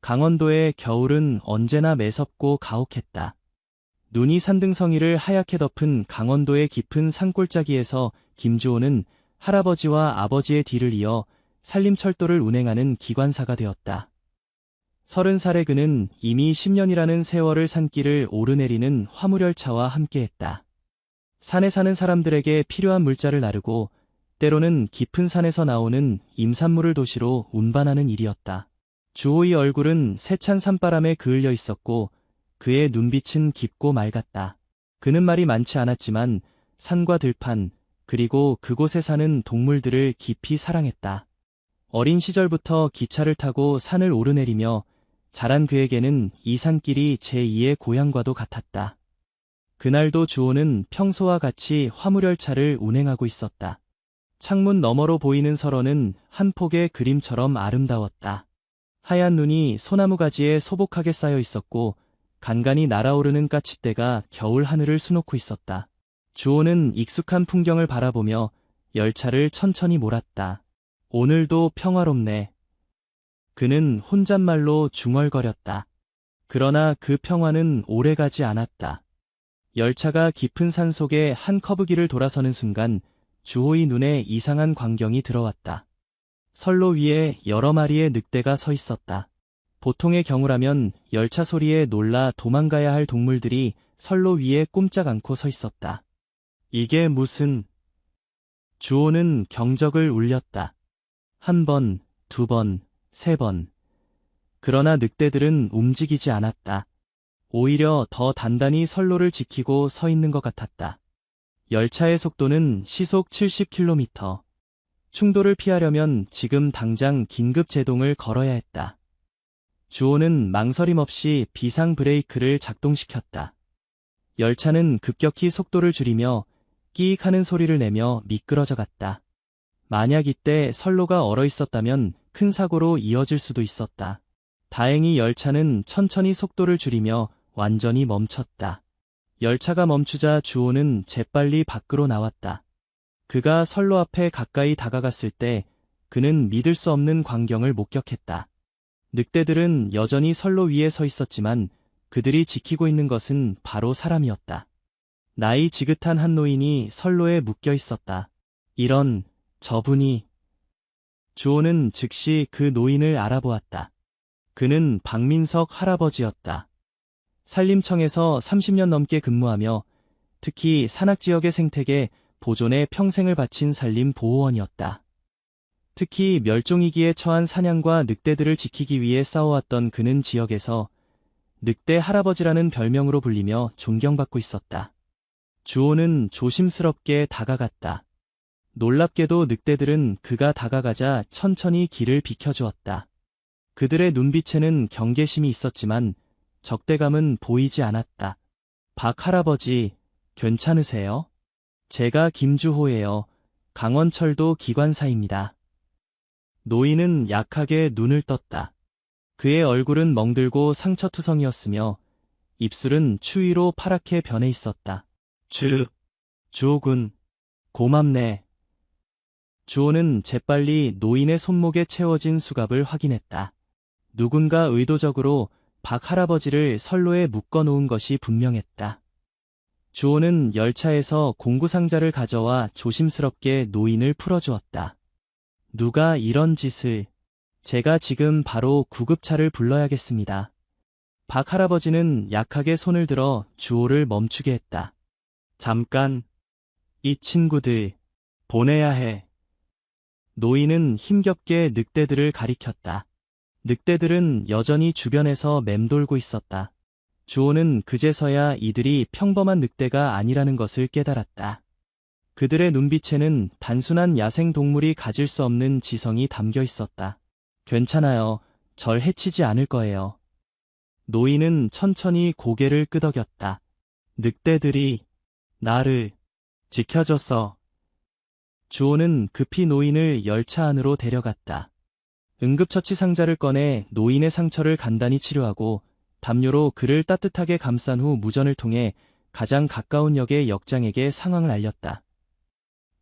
강원도의 겨울은 언제나 매섭고 가혹했다. 눈이 산등성이를 하얗게 덮은 강원도의 깊은 산골짜기에서 김주호는 할아버지와 아버지의 뒤를 이어 산림철도를 운행하는 기관사가 되었다. 30살의 그는 이미 10년이라는 세월을 산길을 오르내리는 화물열차와 함께했다. 산에 사는 사람들에게 필요한 물자를 나르고 때로는 깊은 산에서 나오는 임산물을 도시로 운반하는 일이었다. 주호의 얼굴은 세찬 산바람에 그을려 있었고 그의 눈빛은 깊고 맑았다. 그는 말이 많지 않았지만 산과 들판 그리고 그곳에 사는 동물들을 깊이 사랑했다. 어린 시절부터 기차를 타고 산을 오르내리며 자란 그에게는 이 산길이 제2의 고향과도 같았다. 그날도 주호는 평소와 같이 화물열차를 운행하고 있었다. 창문 너머로 보이는 설원은 한 폭의 그림처럼 아름다웠다. 하얀 눈이 소나무 가지에 소복하게 쌓여 있었고 간간히 날아오르는 까치떼가 겨울 하늘을 수놓고 있었다. 주호는 익숙한 풍경을 바라보며 열차를 천천히 몰았다. 오늘도 평화롭네. 그는 혼잣말로 중얼거렸다. 그러나 그 평화는 오래가지 않았다. 열차가 깊은 산 속의 한 커브길을 돌아서는 순간 주호의 눈에 이상한 광경이 들어왔다. 선로 위에 여러 마리의 늑대가 서 있었다. 보통의 경우라면 열차 소리에 놀라 도망가야 할 동물들이 선로 위에 꼼짝 않고 서 있었다. 이게 무슨... 주호는 경적을 울렸다. 1번, 2번, 3번. 그러나 늑대들은 움직이지 않았다. 오히려 더 단단히 선로를 지키고 서 있는 것 같았다. 열차의 속도는 시속 70km. 충돌을 피하려면 지금 당장 긴급 제동을 걸어야 했다. 주호는 망설임 없이 비상 브레이크를 작동시켰다. 열차는 급격히 속도를 줄이며 끼익 하는 소리를 내며 미끄러져 갔다. 만약 이때 선로가 얼어 있었다면 큰 사고로 이어질 수도 있었다. 다행히 열차는 천천히 속도를 줄이며 완전히 멈췄다. 열차가 멈추자 주호는 재빨리 밖으로 나왔다. 그가 선로 앞에 가까이 다가갔을 때 그는 믿을 수 없는 광경을 목격했다. 늑대들은 여전히 선로 위에 서 있었지만 그들이 지키고 있는 것은 바로 사람이었다. 나이 지긋한 한 노인이 선로에 묶여 있었다. 이런, 저분이... 주호는 즉시 그 노인을 알아보았다. 그는 박민석 할아버지였다. 산림청에서 30년 넘게 근무하며 특히 산악지역의 생태계 보존에 평생을 바친 산림보호원이었다. 특히 멸종위기에 처한 사냥과 늑대들을 지키기 위해 싸워왔던 그는 지역에서 늑대 할아버지라는 별명으로 불리며 존경받고 있었다. 주호는 조심스럽게 다가갔다. 놀랍게도 늑대들은 그가 다가가자 천천히 길을 비켜주었다. 그들의 눈빛에는 경계심이 있었지만 적대감은 보이지 않았다. 박 할아버지, 괜찮으세요? 제가 김주호예요. 강원철도 기관사입니다. 노인은 약하게 눈을 떴다. 그의 얼굴은 멍들고 상처투성이었으며 입술은 추위로 파랗게 변해 있었다. 주호군, 고맙네. 주호는 재빨리 노인의 손목에 채워진 수갑을 확인했다. 누군가 의도적으로 박 할아버지를 선로에 묶어놓은 것이 분명했다. 주호는 열차에서 공구상자를 가져와 조심스럽게 노인을 풀어주었다. 누가 이런 짓을... 제가 지금 바로 구급차를 불러야겠습니다. 박 할아버지는 약하게 손을 들어 주호를 멈추게 했다. 잠깐, 이 친구들 보내야 해. 노인은 힘겹게 늑대들을 가리켰다. 늑대들은 여전히 주변에서 맴돌고 있었다. 주호는 그제서야 이들이 평범한 늑대가 아니라는 것을 깨달았다. 그들의 눈빛에는 단순한 야생동물이 가질 수 없는 지성이 담겨 있었다. 괜찮아요. 절 해치지 않을 거예요. 노인은 천천히 고개를 끄덕였다. 늑대들이 나를 지켜줬어. 주호는 급히 노인을 열차 안으로 데려갔다. 응급처치 상자를 꺼내 노인의 상처를 간단히 치료하고 담요로 그를 따뜻하게 감싼 후 무전을 통해 가장 가까운 역의 역장에게 상황을 알렸다.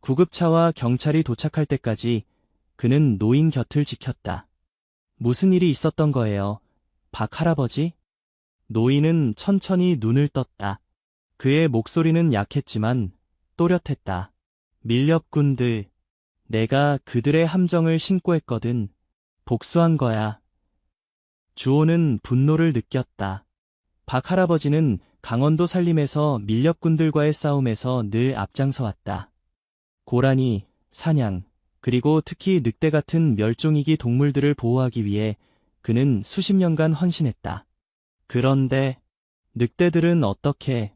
구급차와 경찰이 도착할 때까지 그는 노인 곁을 지켰다. 무슨 일이 있었던 거예요? 박 할아버지? 노인은 천천히 눈을 떴다. 그의 목소리는 약했지만 또렷했다. 밀렵꾼들, 내가 그들의 함정을 신고했거든. 복수한 거야. 주호는 분노를 느꼈다. 박 할아버지는 강원도 산림에서 밀렵꾼들과의 싸움에서 늘 앞장서 왔다. 고라니, 사냥, 그리고 특히 늑대 같은 멸종위기 동물들을 보호하기 위해 그는 수십 년간 헌신했다. 그런데 늑대들은 어떻게?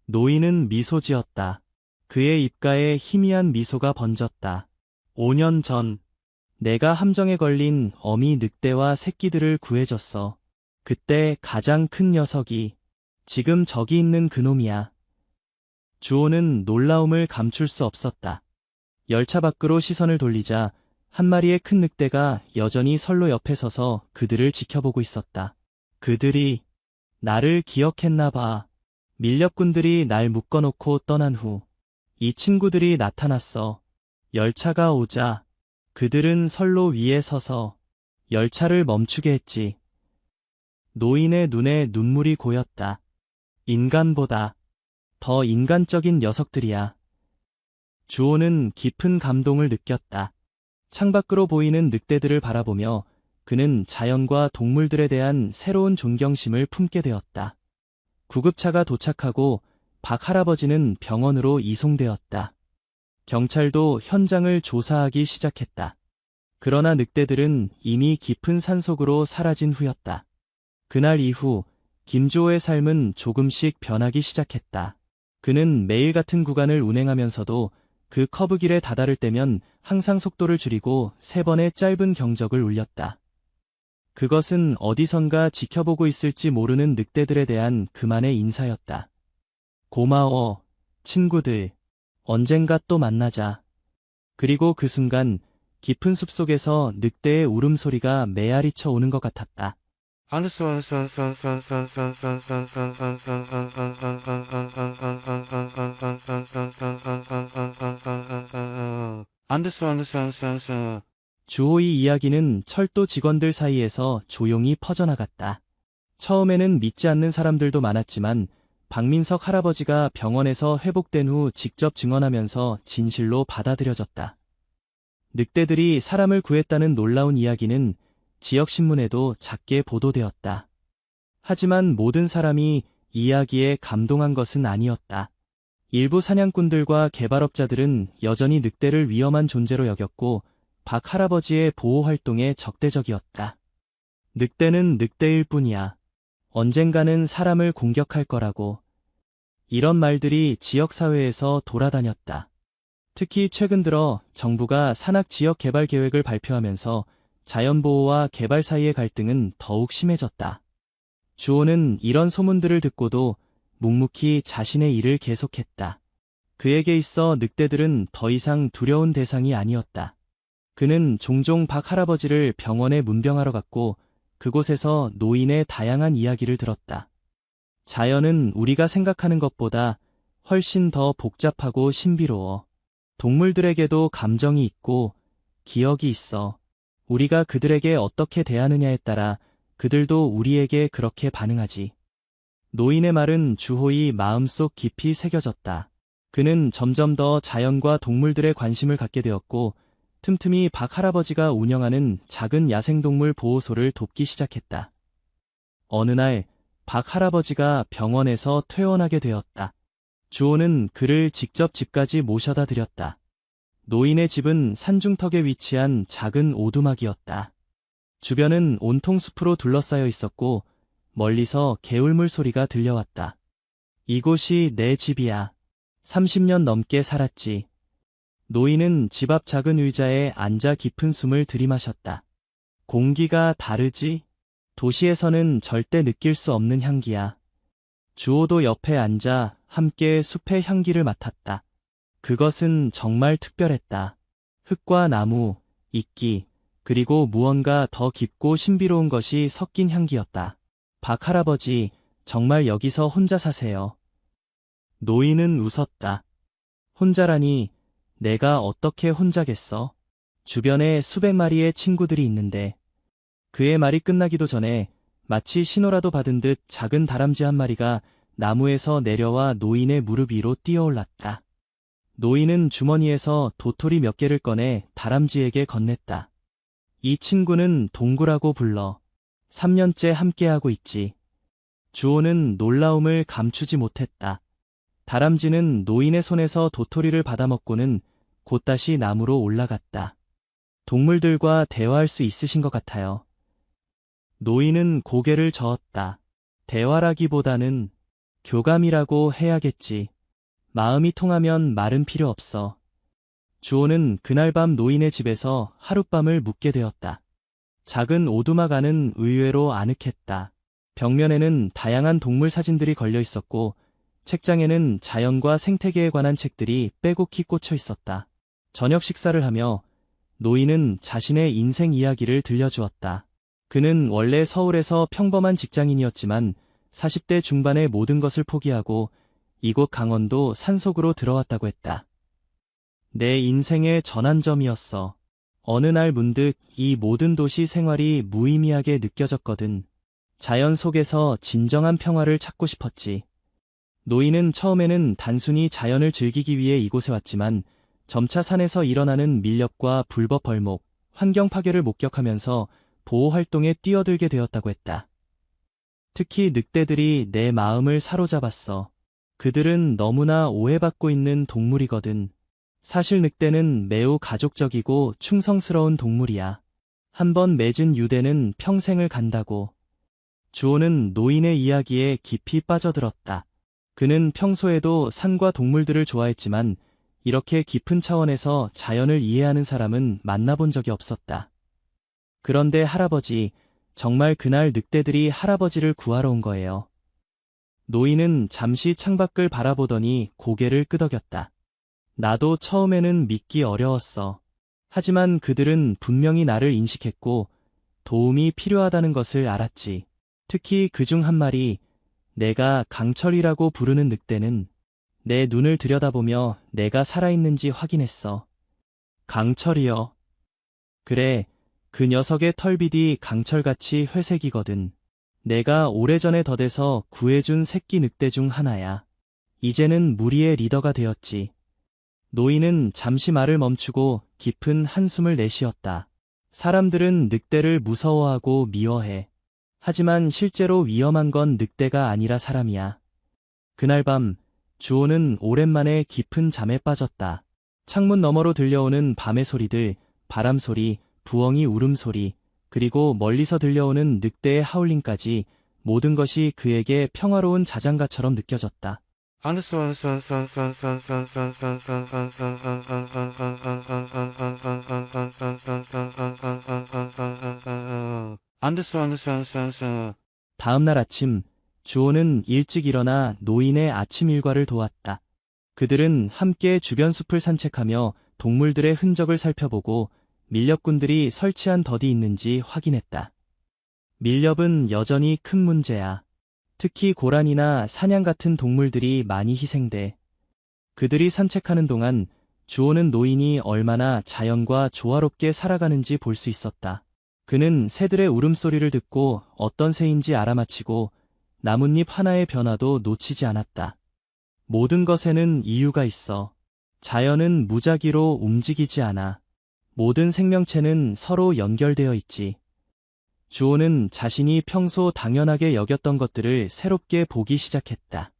노인은 미소 지었다. 그의 입가에 희미한 미소가 번졌다. 5년 전, 내가 함정에 걸린 어미 늑대와 새끼들을 구해줬어. 그때 가장 큰 녀석이 지금 저기 있는 그놈이야. 주호는 놀라움을 감출 수 없었다. 열차 밖으로 시선을 돌리자 한 마리의 큰 늑대가 여전히 선로 옆에 서서 그들을 지켜보고 있었다. 그들이 나를 기억했나 봐. 밀렵꾼들이 날 묶어놓고 떠난 후 이 친구들이 나타났어. 열차가 오자 그들은 선로 위에 서서 열차를 멈추게 했지. 노인의 눈에 눈물이 고였다. 인간보다 더 인간적인 녀석들이야. 주호는 깊은 감동을 느꼈다. 창밖으로 보이는 늑대들을 바라보며 그는 자연과 동물들에 대한 새로운 존경심을 품게 되었다. 구급차가 도착하고 박 할아버지는 병원으로 이송되었다. 경찰도 현장을 조사하기 시작했다. 그러나 늑대들은 이미 깊은 산속으로 사라진 후였다. 그날 이후 김주호의 삶은 조금씩 변하기 시작했다. 그는 매일 같은 구간을 운행하면서도 그 커브길에 다다를 때면 항상 속도를 줄이고 3번의 짧은 경적을 울렸다. 그것은 어디선가 지켜보고 있을지 모르는 늑대들에 대한 그만의 인사였다. 고마워, 친구들. 언젠가 또 만나자. 그리고 그 순간 깊은 숲속에서 늑대의 울음소리가 메아리쳐 오는 것 같았다. 주호의 이야기는 철도 직원들 사이에서 조용히 퍼져나갔다. 처음에는 믿지 않는 사람들도 많았지만 박민석 할아버지가 병원에서 회복된 후 직접 증언하면서 진실로 받아들여졌다. 늑대들이 사람을 구했다는 놀라운 이야기는 지역신문에도 작게 보도되었다. 하지만 모든 사람이 이야기에 감동한 것은 아니었다. 일부 사냥꾼들과 개발업자들은 여전히 늑대를 위험한 존재로 여겼고 박 할아버지의 보호 활동에 적대적이었다. 늑대는 늑대일 뿐이야. 언젠가는 사람을 공격할 거라고. 이런 말들이 지역사회에서 돌아다녔다. 특히 최근 들어 정부가 산악 지역 개발 계획을 발표하면서 자연보호와 개발 사이의 갈등은 더욱 심해졌다. 주호는 이런 소문들을 듣고도 묵묵히 자신의 일을 계속했다. 그에게 있어 늑대들은 더 이상 두려운 대상이 아니었다. 그는 종종 박 할아버지를 병원에 문병하러 갔고 그곳에서 노인의 다양한 이야기를 들었다. 자연은 우리가 생각하는 것보다 훨씬 더 복잡하고 신비로워. 동물들에게도 감정이 있고 기억이 있어. 우리가 그들에게 어떻게 대하느냐에 따라 그들도 우리에게 그렇게 반응하지. 노인의 말은 주호의 마음속 깊이 새겨졌다. 그는 점점 더 자연과 동물들의 관심을 갖게 되었고 틈틈이 박 할아버지가 운영하는 작은 야생동물 보호소를 돕기 시작했다. 어느 날 박 할아버지가 병원에서 퇴원하게 되었다. 주호는 그를 직접 집까지 모셔다 드렸다. 노인의 집은 산중턱에 위치한 작은 오두막이었다. 주변은 온통 숲으로 둘러싸여 있었고 멀리서 개울물 소리가 들려왔다. 이곳이 내 집이야. 30년 넘게 살았지. 노인은 집 앞 작은 의자에 앉아 깊은 숨을 들이마셨다. 공기가 다르지? 도시에서는 절대 느낄 수 없는 향기야. 주호도 옆에 앉아 함께 숲의 향기를 맡았다. 그것은 정말 특별했다. 흙과 나무, 이끼, 그리고 무언가 더 깊고 신비로운 것이 섞인 향기였다. 박 할아버지, 정말 여기서 혼자 사세요. 노인은 웃었다. 혼자라니, 내가 어떻게 혼자겠어? 주변에 수백 마리의 친구들이 있는데. 그의 말이 끝나기도 전에 마치 신호라도 받은 듯 작은 다람쥐 한 마리가 나무에서 내려와 노인의 무릎 위로 뛰어올랐다. 노인은 주머니에서 도토리 몇 개를 꺼내 다람쥐에게 건넸다. 이 친구는 동구라고 불러. 3년째 함께하고 있지. 주호는 놀라움을 감추지 못했다. 다람쥐는 노인의 손에서 도토리를 받아먹고는 곧 다시 나무로 올라갔다. 동물들과 대화할 수 있으신 것 같아요. 노인은 고개를 저었다. 대화라기보다는 교감이라고 해야겠지. 마음이 통하면 말은 필요 없어. 주호는 그날 밤 노인의 집에서 하룻밤을 묵게 되었다. 작은 오두막 안은 의외로 아늑했다. 벽면에는 다양한 동물 사진들이 걸려 있었고 책장에는 자연과 생태계에 관한 책들이 빼곡히 꽂혀 있었다. 저녁 식사를 하며 노인은 자신의 인생 이야기를 들려주었다. 그는 원래 서울에서 평범한 직장인이었지만 40대 중반의 모든 것을 포기하고 이곳 강원도 산속으로 들어왔다고 했다. 내 인생의 전환점이었어. 어느 날 문득 이 모든 도시 생활이 무의미하게 느껴졌거든. 자연 속에서 진정한 평화를 찾고 싶었지. 노인은 처음에는 단순히 자연을 즐기기 위해 이곳에 왔지만 점차 산에서 일어나는 밀렵과 불법 벌목, 환경 파괴를 목격하면서 보호 활동에 뛰어들게 되었다고 했다. 특히 늑대들이 내 마음을 사로잡았어. 그들은 너무나 오해받고 있는 동물이거든. 사실 늑대는 매우 가족적이고 충성스러운 동물이야. 한번 맺은 유대는 평생을 간다고. 주호는 노인의 이야기에 깊이 빠져들었다. 그는 평소에도 산과 동물들을 좋아했지만 이렇게 깊은 차원에서 자연을 이해하는 사람은 만나본 적이 없었다. 그런데 할아버지, 정말 그날 늑대들이 할아버지를 구하러 온 거예요. 노인은 잠시 창밖을 바라보더니 고개를 끄덕였다. 나도 처음에는 믿기 어려웠어. 하지만 그들은 분명히 나를 인식했고 도움이 필요하다는 것을 알았지. 특히 그중 한 마리, 내가 강철이라고 부르는 늑대는 내 눈을 들여다보며 내가 살아있는지 확인했어. 강철이여. 그래, 그 녀석의 털빛이 강철같이 회색이거든. 내가 오래전에 덫에서 구해준 새끼 늑대 중 하나야. 이제는 무리의 리더가 되었지. 노인은 잠시 말을 멈추고 깊은 한숨을 내쉬었다. 사람들은 늑대를 무서워하고 미워해. 하지만 실제로 위험한 건 늑대가 아니라 사람이야. 그날 밤, 주호는 오랜만에 깊은 잠에 빠졌다. 창문 너머로 들려오는 밤의 소리들, 바람소리, 부엉이 울음소리, 그리고 멀리서 들려오는 늑대의 하울링까지 모든 것이 그에게 평화로운 자장가처럼 느껴졌다. 다음날 아침, 주호는 일찍 일어나 노인의 아침 일과를 도왔다. 그들은 함께 주변 숲을 산책하며 동물들의 흔적을 살펴보고 밀렵꾼들이 설치한 덫이 있는지 확인했다. 밀렵은 여전히 큰 문제야. 특히 고란이나 사냥 같은 동물들이 많이 희생돼. 그들이 산책하는 동안 주호는 노인이 얼마나 자연과 조화롭게 살아가는지 볼 수 있었다. 그는 새들의 울음소리를 듣고 어떤 새인지 알아맞히고 나뭇잎 하나의 변화도 놓치지 않았다. 모든 것에는 이유가 있어. 자연은 무작위로 움직이지 않아. 모든 생명체는 서로 연결되어 있지. 주호는 자신이 평소 당연하게 여겼던 것들을 새롭게 보기 시작했다.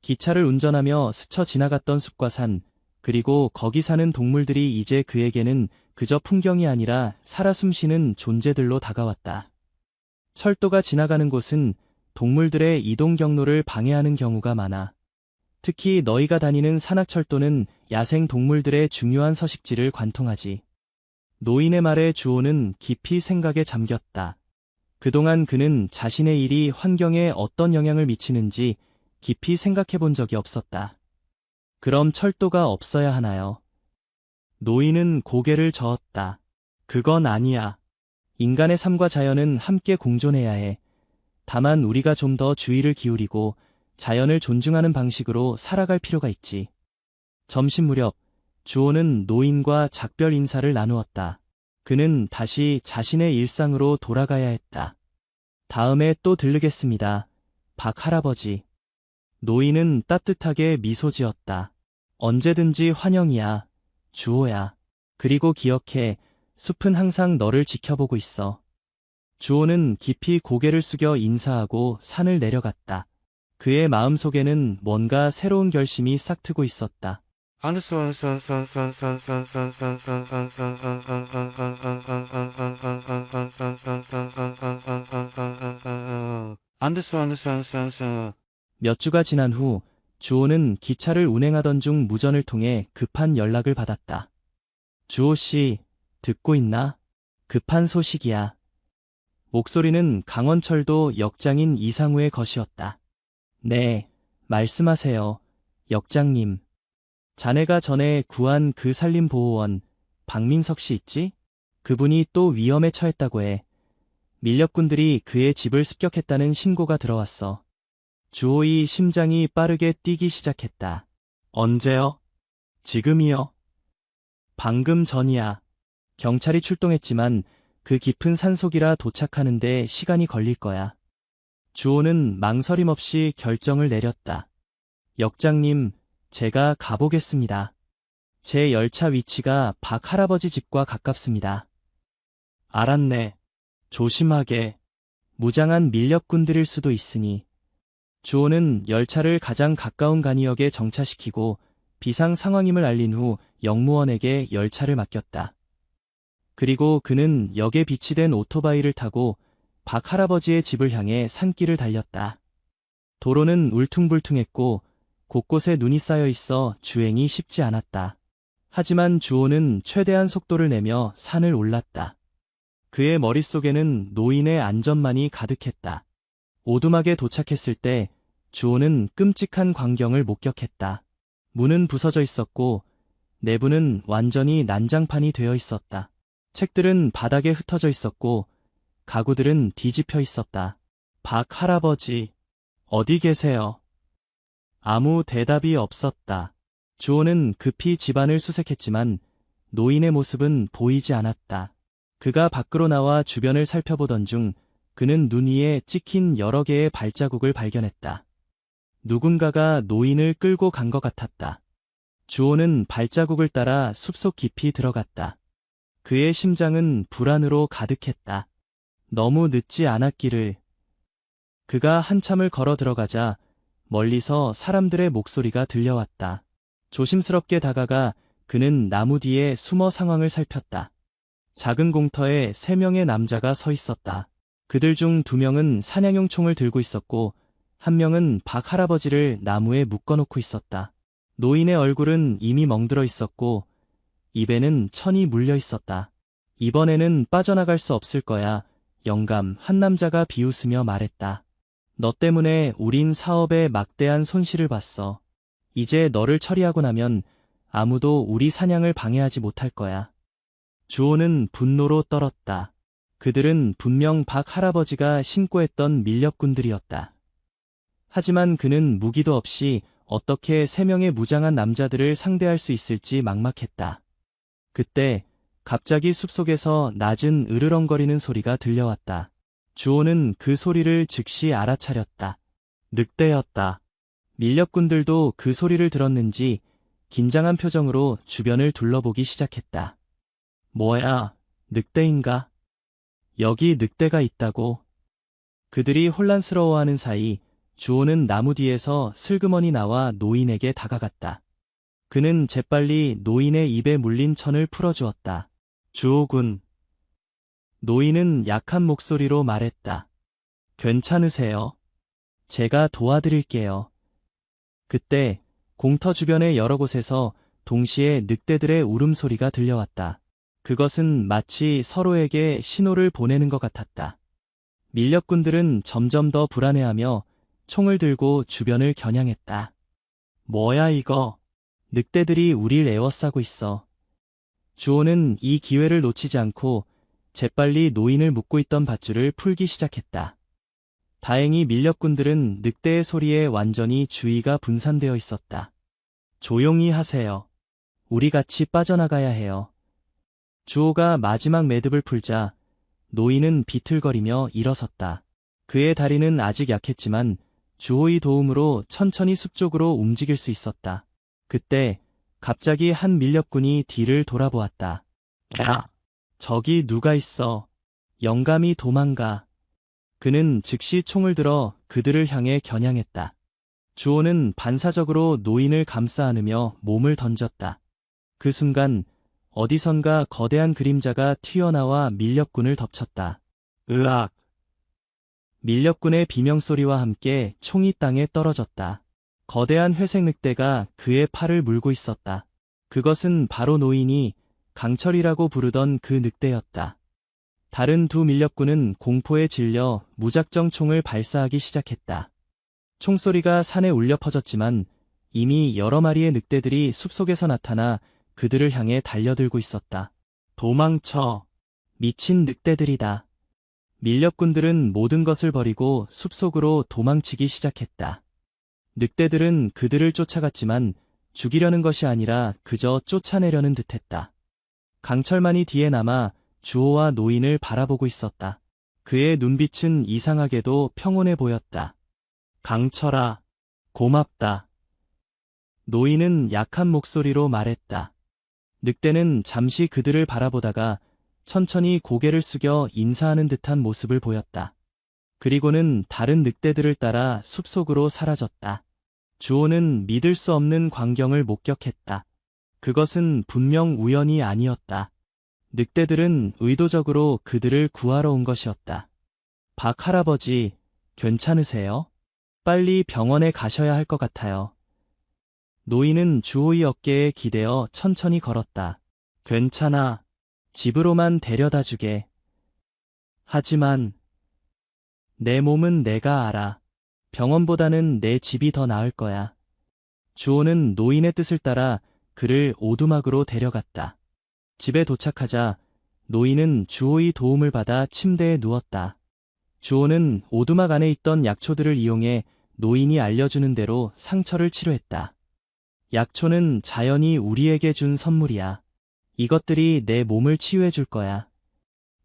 기차를 운전하며 스쳐 지나갔던 숲과 산, 그리고 거기 사는 동물들이 이제 그에게는 그저 풍경이 아니라 살아 숨쉬는 존재들로 다가왔다. 철도가 지나가는 곳은 동물들의 이동 경로를 방해하는 경우가 많아. 특히 너희가 다니는 산악철도는 야생 동물들의 중요한 서식지를 관통하지. 노인의 말에 주호는 깊이 생각에 잠겼다. 그동안 그는 자신의 일이 환경에 어떤 영향을 미치는지 깊이 생각해 본 적이 없었다. 그럼 철도가 없어야 하나요? 노인은 고개를 저었다. 그건 아니야. 인간의 삶과 자연은 함께 공존해야 해. 다만 우리가 좀 더 주의를 기울이고 자연을 존중하는 방식으로 살아갈 필요가 있지. 점심 무렵, 주호는 노인과 작별 인사를 나누었다. 그는 다시 자신의 일상으로 돌아가야 했다. 다음에 또 들르겠습니다. 박 할아버지. 노인은 따뜻하게 미소 지었다. 언제든지 환영이야, 주호야. 그리고 기억해, 숲은 항상 너를 지켜보고 있어. 주호는 깊이 고개를 숙여 인사하고 산을 내려갔다. 그의 마음속에는 뭔가 새로운 결심이 싹트고 있었다. 몇 주가 지난 후 주호는 기차를 운행하던 중 무전을 통해 급한 연락을 받았다. 주호 씨, 듣고 있나? 급한 소식이야. 목소리는 강원철도 역장인 이상우의 것이었다. 네, 말씀하세요, 역장님. 자네가 전에 구한 그 산림보호원, 박민석 씨 있지? 그분이 또 위험에 처했다고 해. 밀렵꾼들이 그의 집을 습격했다는 신고가 들어왔어. 주호의 심장이 빠르게 뛰기 시작했다. 언제요? 지금이요? 방금 전이야. 경찰이 출동했지만 그 깊은 산속이라 도착하는데 시간이 걸릴 거야. 주호는 망설임 없이 결정을 내렸다. 역장님, 제가 가보겠습니다. 제 열차 위치가 박 할아버지 집과 가깝습니다. 알았네. 조심하게. 무장한 밀렵꾼들일 수도 있으니. 주호는 열차를 가장 가까운 간이역에 정차시키고 비상 상황임을 알린 후 역무원에게 열차를 맡겼다. 그리고 그는 역에 비치된 오토바이를 타고 박 할아버지의 집을 향해 산길을 달렸다. 도로는 울퉁불퉁했고 곳곳에 눈이 쌓여 있어 주행이 쉽지 않았다. 하지만 주호는 최대한 속도를 내며 산을 올랐다. 그의 머릿속에는 노인의 안전만이 가득했다. 오두막에 도착했을 때 주호는 끔찍한 광경을 목격했다. 문은 부서져 있었고 내부는 완전히 난장판이 되어 있었다. 책들은 바닥에 흩어져 있었고 가구들은 뒤집혀 있었다. 박 할아버지, 어디 계세요? 아무 대답이 없었다. 주호는 급히 집안을 수색했지만 노인의 모습은 보이지 않았다. 그가 밖으로 나와 주변을 살펴보던 중 그는 눈 위에 찍힌 여러 개의 발자국을 발견했다. 누군가가 노인을 끌고 간 것 같았다. 주호는 발자국을 따라 숲속 깊이 들어갔다. 그의 심장은 불안으로 가득했다. 너무 늦지 않았기를. 그가 한참을 걸어 들어가자 멀리서 사람들의 목소리가 들려왔다. 조심스럽게 다가가 그는 나무 뒤에 숨어 상황을 살폈다. 작은 공터에 3명의 남자가 서 있었다. 그들 중 2명은 사냥용 총을 들고 있었고 1명은 박 할아버지를 나무에 묶어놓고 있었다. 노인의 얼굴은 이미 멍들어 있었고 입에는 천이 물려 있었다. 이번에는 빠져나갈 수 없을 거야. 영감 한 남자가 비웃으며 말했다. 너 때문에 우린 사업에 막대한 손실을 봤어. 이제 너를 처리하고 나면 아무도 우리 사냥을 방해하지 못할 거야. 주호는 분노로 떨었다. 그들은 분명 박 할아버지가 신고했던 밀렵꾼들이었다. 하지만 그는 무기도 없이 어떻게 3명의 무장한 남자들을 상대할 수 있을지 막막했다. 그때 갑자기 숲속에서 낮은 으르렁거리는 소리가 들려왔다. 주호는 그 소리를 즉시 알아차렸다. 늑대였다. 밀렵꾼들도 그 소리를 들었는지 긴장한 표정으로 주변을 둘러보기 시작했다. 뭐야, 늑대인가? 여기 늑대가 있다고. 그들이 혼란스러워하는 사이 주호는 나무 뒤에서 슬그머니 나와 노인에게 다가갔다. 그는 재빨리 노인의 입에 물린 천을 풀어주었다. 주호군. 노인은 약한 목소리로 말했다. 괜찮으세요? 제가 도와드릴게요. 그때 공터 주변의 여러 곳에서 동시에 늑대들의 울음소리가 들려왔다. 그것은 마치 서로에게 신호를 보내는 것 같았다. 밀렵꾼들은 점점 더 불안해하며 총을 들고 주변을 겨냥했다. 뭐야 이거? 늑대들이 우릴 에워싸고 있어. 주호는 이 기회를 놓치지 않고 재빨리 노인을 묶고 있던 밧줄을 풀기 시작했다. 다행히 밀렵꾼들은 늑대의 소리에 완전히 주의가 분산되어 있었다. 조용히 하세요. 우리 같이 빠져나가야 해요. 주호가 마지막 매듭을 풀자 노인은 비틀거리며 일어섰다. 그의 다리는 아직 약했지만 주호의 도움으로 천천히 숲 쪽으로 움직일 수 있었다. 그때 갑자기 한 밀렵꾼이 뒤를 돌아보았다. 야, 저기 누가 있어? 영감이 도망가. 그는 즉시 총을 들어 그들을 향해 겨냥했다. 주호는 반사적으로 노인을 감싸 안으며 몸을 던졌다. 그 순간 어디선가 거대한 그림자가 튀어나와 밀렵꾼을 덮쳤다. 으악! 밀렵꾼의 비명소리와 함께 총이 땅에 떨어졌다. 거대한 회색 늑대가 그의 팔을 물고 있었다. 그것은 바로 노인이 강철이라고 부르던 그 늑대였다. 다른 두 밀렵꾼은 공포에 질려 무작정 총을 발사하기 시작했다. 총소리가 산에 울려 퍼졌지만 이미 여러 마리의 늑대들이 숲속에서 나타나 그들을 향해 달려들고 있었다. 도망쳐! 미친 늑대들이다. 밀렵꾼들은 모든 것을 버리고 숲속으로 도망치기 시작했다. 늑대들은 그들을 쫓아갔지만 죽이려는 것이 아니라 그저 쫓아내려는 듯했다. 강철만이 뒤에 남아 주호와 노인을 바라보고 있었다. 그의 눈빛은 이상하게도 평온해 보였다. 강철아, 고맙다. 노인은 약한 목소리로 말했다. 늑대는 잠시 그들을 바라보다가 천천히 고개를 숙여 인사하는 듯한 모습을 보였다. 그리고는 다른 늑대들을 따라 숲속으로 사라졌다. 주호는 믿을 수 없는 광경을 목격했다. 그것은 분명 우연이 아니었다. 늑대들은 의도적으로 그들을 구하러 온 것이었다. 박 할아버지, 괜찮으세요? 빨리 병원에 가셔야 할 것 같아요. 노인은 주호의 어깨에 기대어 천천히 걸었다. 괜찮아. 집으로만 데려다 주게. 하지만 내 몸은 내가 알아. 병원보다는 내 집이 더 나을 거야. 주호는 노인의 뜻을 따라 그를 오두막으로 데려갔다. 집에 도착하자 노인은 주호의 도움을 받아 침대에 누웠다. 주호는 오두막 안에 있던 약초들을 이용해 노인이 알려주는 대로 상처를 치료했다. 약초는 자연이 우리에게 준 선물이야. 이것들이 내 몸을 치유해 줄 거야.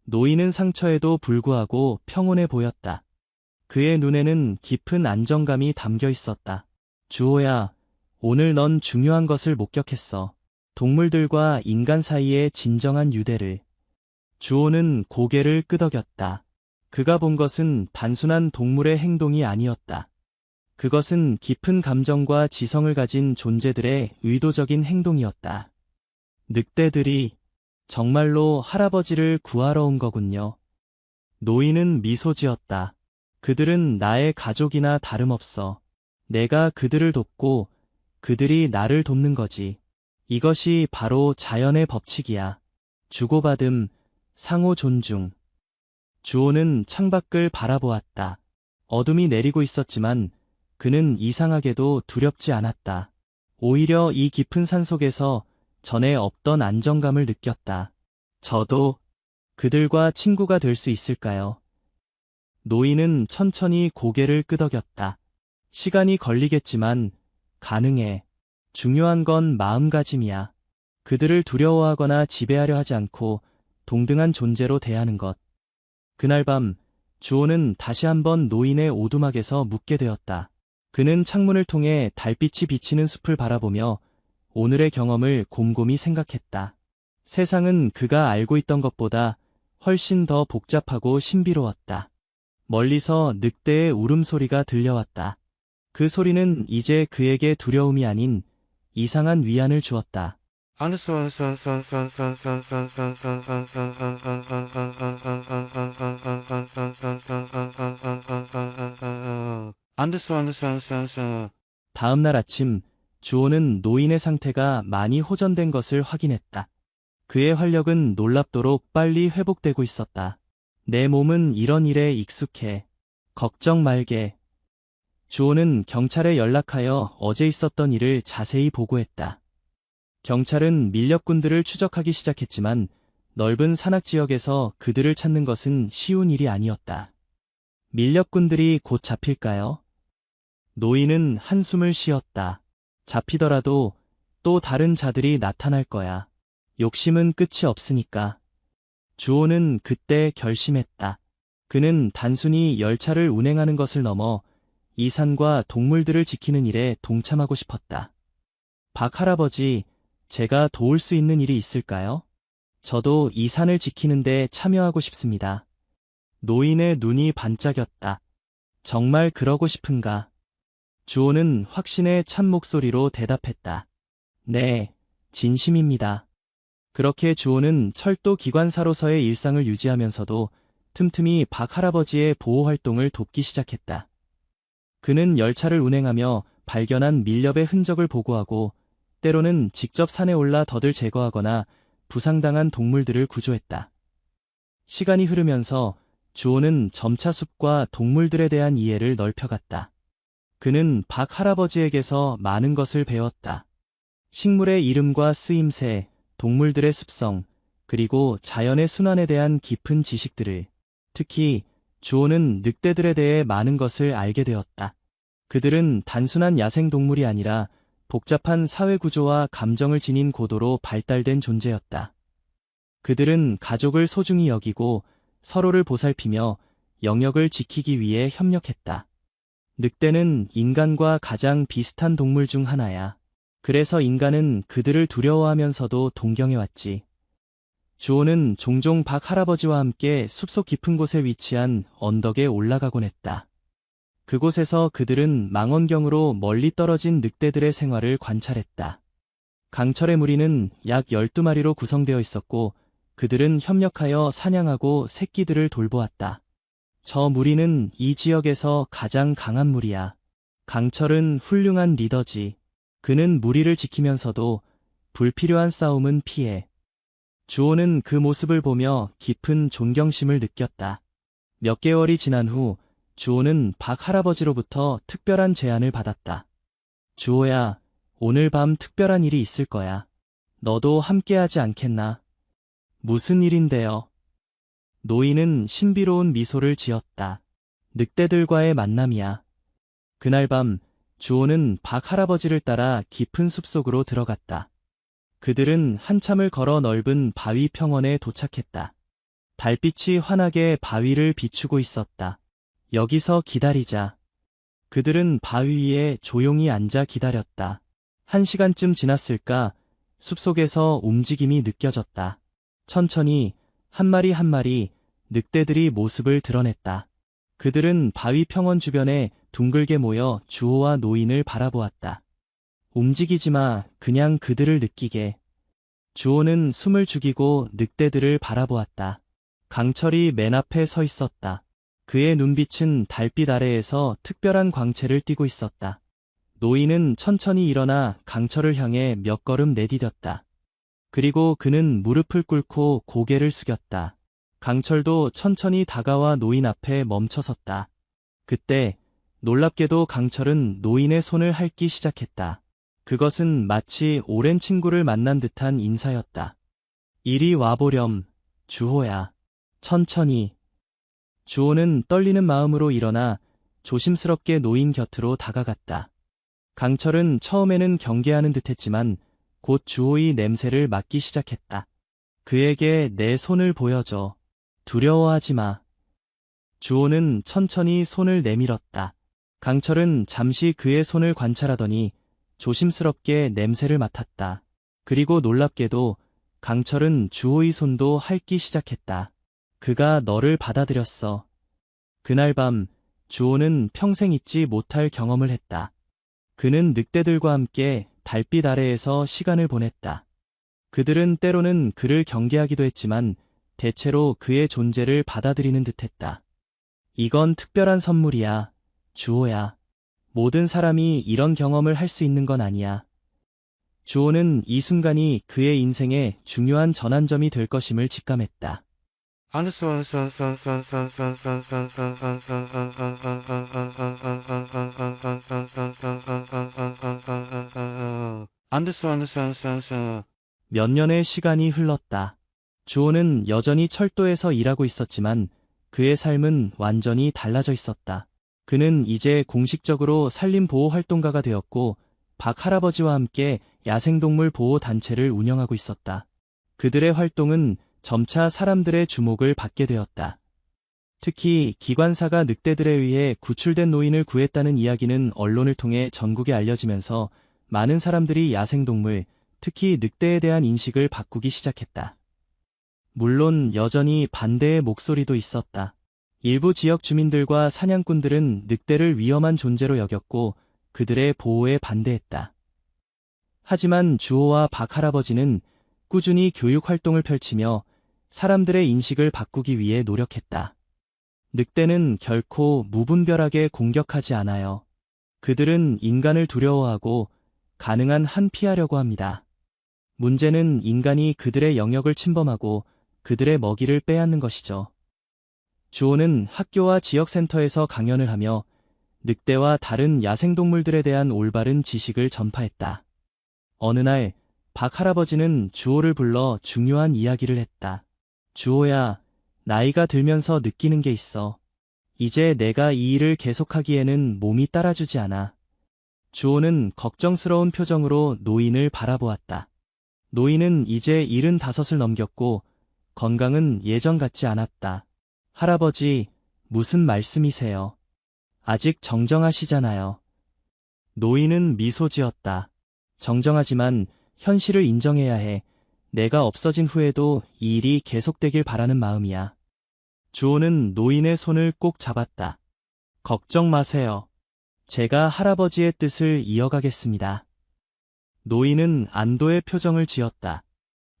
노인은 상처에도 불구하고 평온해 보였다. 그의 눈에는 깊은 안정감이 담겨 있었다. 주호야, 오늘 넌 중요한 것을 목격했어. 동물들과 인간 사이의 진정한 유대를. 주호는 고개를 끄덕였다. 그가 본 것은 단순한 동물의 행동이 아니었다. 그것은 깊은 감정과 지성을 가진 존재들의 의도적인 행동이었다. 늑대들이 정말로 할아버지를 구하러 온 거군요. 노인은 미소 지었다. 그들은 나의 가족이나 다름없어. 내가 그들을 돕고 그들이 나를 돕는 거지. 이것이 바로 자연의 법칙이야. 주고받음, 상호 존중. 주호는 창밖을 바라보았다. 어둠이 내리고 있었지만 그는 이상하게도 두렵지 않았다. 오히려 이 깊은 산속에서 전에 없던 안정감을 느꼈다. 저도 그들과 친구가 될 수 있을까요? 노인은 천천히 고개를 끄덕였다. 시간이 걸리겠지만 가능해. 중요한 건 마음가짐이야. 그들을 두려워하거나 지배하려 하지 않고 동등한 존재로 대하는 것. 그날 밤 주호는 다시 한번 노인의 오두막에서 묵게 되었다. 그는 창문을 통해 달빛이 비치는 숲을 바라보며 오늘의 경험을 곰곰이 생각했다. 세상은 그가 알고 있던 것보다 훨씬 더 복잡하고 신비로웠다. 멀리서 늑대의 울음소리가 들려왔다. 그 소리는 이제 그에게 두려움이 아닌 이상한 위안을 주었다. 다음 날 아침 주호는 노인의 상태가 많이 호전된 것을 확인했다. 그의 활력은 놀랍도록 빨리 회복되고 있었다. 내 몸은 이런 일에 익숙해. 걱정 말게. 주호는 경찰에 연락하여 어제 있었던 일을 자세히 보고했다. 경찰은 밀렵꾼들을 추적하기 시작했지만 넓은 산악 지역에서 그들을 찾는 것은 쉬운 일이 아니었다. 밀렵꾼들이 곧 잡힐까요? 노인은 한숨을 쉬었다. 잡히더라도 또 다른 자들이 나타날 거야. 욕심은 끝이 없으니까. 주호는 그때 결심했다. 그는 단순히 열차를 운행하는 것을 넘어 이 산과 동물들을 지키는 일에 동참하고 싶었다. 박 할아버지, 제가 도울 수 있는 일이 있을까요? 저도 이 산을 지키는데 참여하고 싶습니다. 노인의 눈이 반짝였다. 정말 그러고 싶은가? 주호는 확신에 찬 목소리로 대답했다. 네, 진심입니다. 그렇게 주호는 철도 기관사로서의 일상을 유지하면서도 틈틈이 박 할아버지의 보호 활동을 돕기 시작했다. 그는 열차를 운행하며 발견한 밀렵의 흔적을 보고하고 때로는 직접 산에 올라 덫을 제거하거나 부상당한 동물들을 구조했다. 시간이 흐르면서 주호는 점차 숲과 동물들에 대한 이해를 넓혀갔다. 그는 박 할아버지에게서 많은 것을 배웠다. 식물의 이름과 쓰임새, 동물들의 습성, 그리고 자연의 순환에 대한 깊은 지식들을, 특히 주호는 늑대들에 대해 많은 것을 알게 되었다. 그들은 단순한 야생동물이 아니라 복잡한 사회구조와 감정을 지닌 고도로 발달된 존재였다. 그들은 가족을 소중히 여기고 서로를 보살피며 영역을 지키기 위해 협력했다. 늑대는 인간과 가장 비슷한 동물 중 하나야. 그래서 인간은 그들을 두려워하면서도 동경해왔지. 주호는 종종 박 할아버지와 함께 숲속 깊은 곳에 위치한 언덕에 올라가곤 했다. 그곳에서 그들은 망원경으로 멀리 떨어진 늑대들의 생활을 관찰했다. 강철의 무리는 약 12마리로 구성되어 있었고 그들은 협력하여 사냥하고 새끼들을 돌보았다. 저 무리는 이 지역에서 가장 강한 무리야. 강철은 훌륭한 리더지. 그는 무리를 지키면서도 불필요한 싸움은 피해. 주호는 그 모습을 보며 깊은 존경심을 느꼈다. 몇 개월이 지난 후 주호는 박 할아버지로부터 특별한 제안을 받았다. 주호야, 오늘 밤 특별한 일이 있을 거야. 너도 함께하지 않겠나? 무슨 일인데요? 노인은 신비로운 미소를 지었다. 늑대들과의 만남이야. 그날 밤 주호는 박 할아버지를 따라 깊은 숲속으로 들어갔다. 그들은 한참을 걸어 넓은 바위 평원에 도착했다. 달빛이 환하게 바위를 비추고 있었다. 여기서 기다리자. 그들은 바위 위에 조용히 앉아 기다렸다. 1시간쯤 지났을까 숲속에서 움직임이 느껴졌다. 천천히 한 마리 한 마리 늑대들이 모습을 드러냈다. 그들은 바위 평원 주변에 둥글게 모여 주호와 노인을 바라보았다. 움직이지 마, 그냥 그들을 느끼게. 주호는 숨을 죽이고 늑대들을 바라보았다. 강철이 맨 앞에 서 있었다. 그의 눈빛은 달빛 아래에서 특별한 광채를 띠고 있었다. 노인은 천천히 일어나 강철을 향해 몇 걸음 내디뎠다. 그리고 그는 무릎을 꿇고 고개를 숙였다. 강철도 천천히 다가와 노인 앞에 멈춰섰다. 그때 놀랍게도 강철은 노인의 손을 핥기 시작했다. 그것은 마치 오랜 친구를 만난 듯한 인사였다. 이리 와보렴, 주호야. 천천히. 주호는 떨리는 마음으로 일어나 조심스럽게 노인 곁으로 다가갔다. 강철은 처음에는 경계하는 듯했지만 곧 주호의 냄새를 맡기 시작했다. 그에게 내 손을 보여줘. 두려워하지 마. 주호는 천천히 손을 내밀었다. 강철은 잠시 그의 손을 관찰하더니 조심스럽게 냄새를 맡았다. 그리고 놀랍게도 강철은 주호의 손도 핥기 시작했다. 그가 너를 받아들였어. 그날 밤 주호는 평생 잊지 못할 경험을 했다. 그는 늑대들과 함께 달빛 아래에서 시간을 보냈다. 그들은 때로는 그를 경계하기도 했지만 대체로 그의 존재를 받아들이는 듯했다. 이건 특별한 선물이야, 주호야. 모든 사람이 이런 경험을 할 수 있는 건 아니야. 주호는 이 순간이 그의 인생의 중요한 전환점이 될 것임을 직감했다. 몇 년의 시간이 흘렀다. 주호는 여전히 철도에서 일하고 있었지만 그의 삶은 완전히 달라져 있었다. 그는 이제 공식적으로 산림보호활동가가 되었고 박 할아버지와 함께 야생동물 보호 단체를 운영하고 있었다. 그들의 활동은 점차 사람들의 주목을 받게 되었다. 특히 기관사가 늑대들에 의해 구출된 노인을 구했다는 이야기는 언론을 통해 전국에 알려지면서 많은 사람들이 야생동물, 특히 늑대에 대한 인식을 바꾸기 시작했다. 물론 여전히 반대의 목소리도 있었다. 일부 지역 주민들과 사냥꾼들은 늑대를 위험한 존재로 여겼고 그들의 보호에 반대했다. 하지만 주호와 박 할아버지는 꾸준히 교육 활동을 펼치며 사람들의 인식을 바꾸기 위해 노력했다. 늑대는 결코 무분별하게 공격하지 않아요. 그들은 인간을 두려워하고 가능한 한 피하려고 합니다. 문제는 인간이 그들의 영역을 침범하고 그들의 먹이를 빼앗는 것이죠. 주호는 학교와 지역센터에서 강연을 하며 늑대와 다른 야생동물들에 대한 올바른 지식을 전파했다. 어느 날, 박 할아버지는 주호를 불러 중요한 이야기를 했다. 주호야, 나이가 들면서 느끼는 게 있어. 이제 내가 이 일을 계속하기에는 몸이 따라주지 않아. 주호는 걱정스러운 표정으로 노인을 바라보았다. 노인은 이제 75을 넘겼고 건강은 예전 같지 않았다. 할아버지, 무슨 말씀이세요? 아직 정정하시잖아요. 노인은 미소 지었다. 정정하지만 현실을 인정해야 해. 내가 없어진 후에도 이 일이 계속되길 바라는 마음이야. 주호는 노인의 손을 꼭 잡았다. 걱정 마세요. 제가 할아버지의 뜻을 이어가겠습니다. 노인은 안도의 표정을 지었다.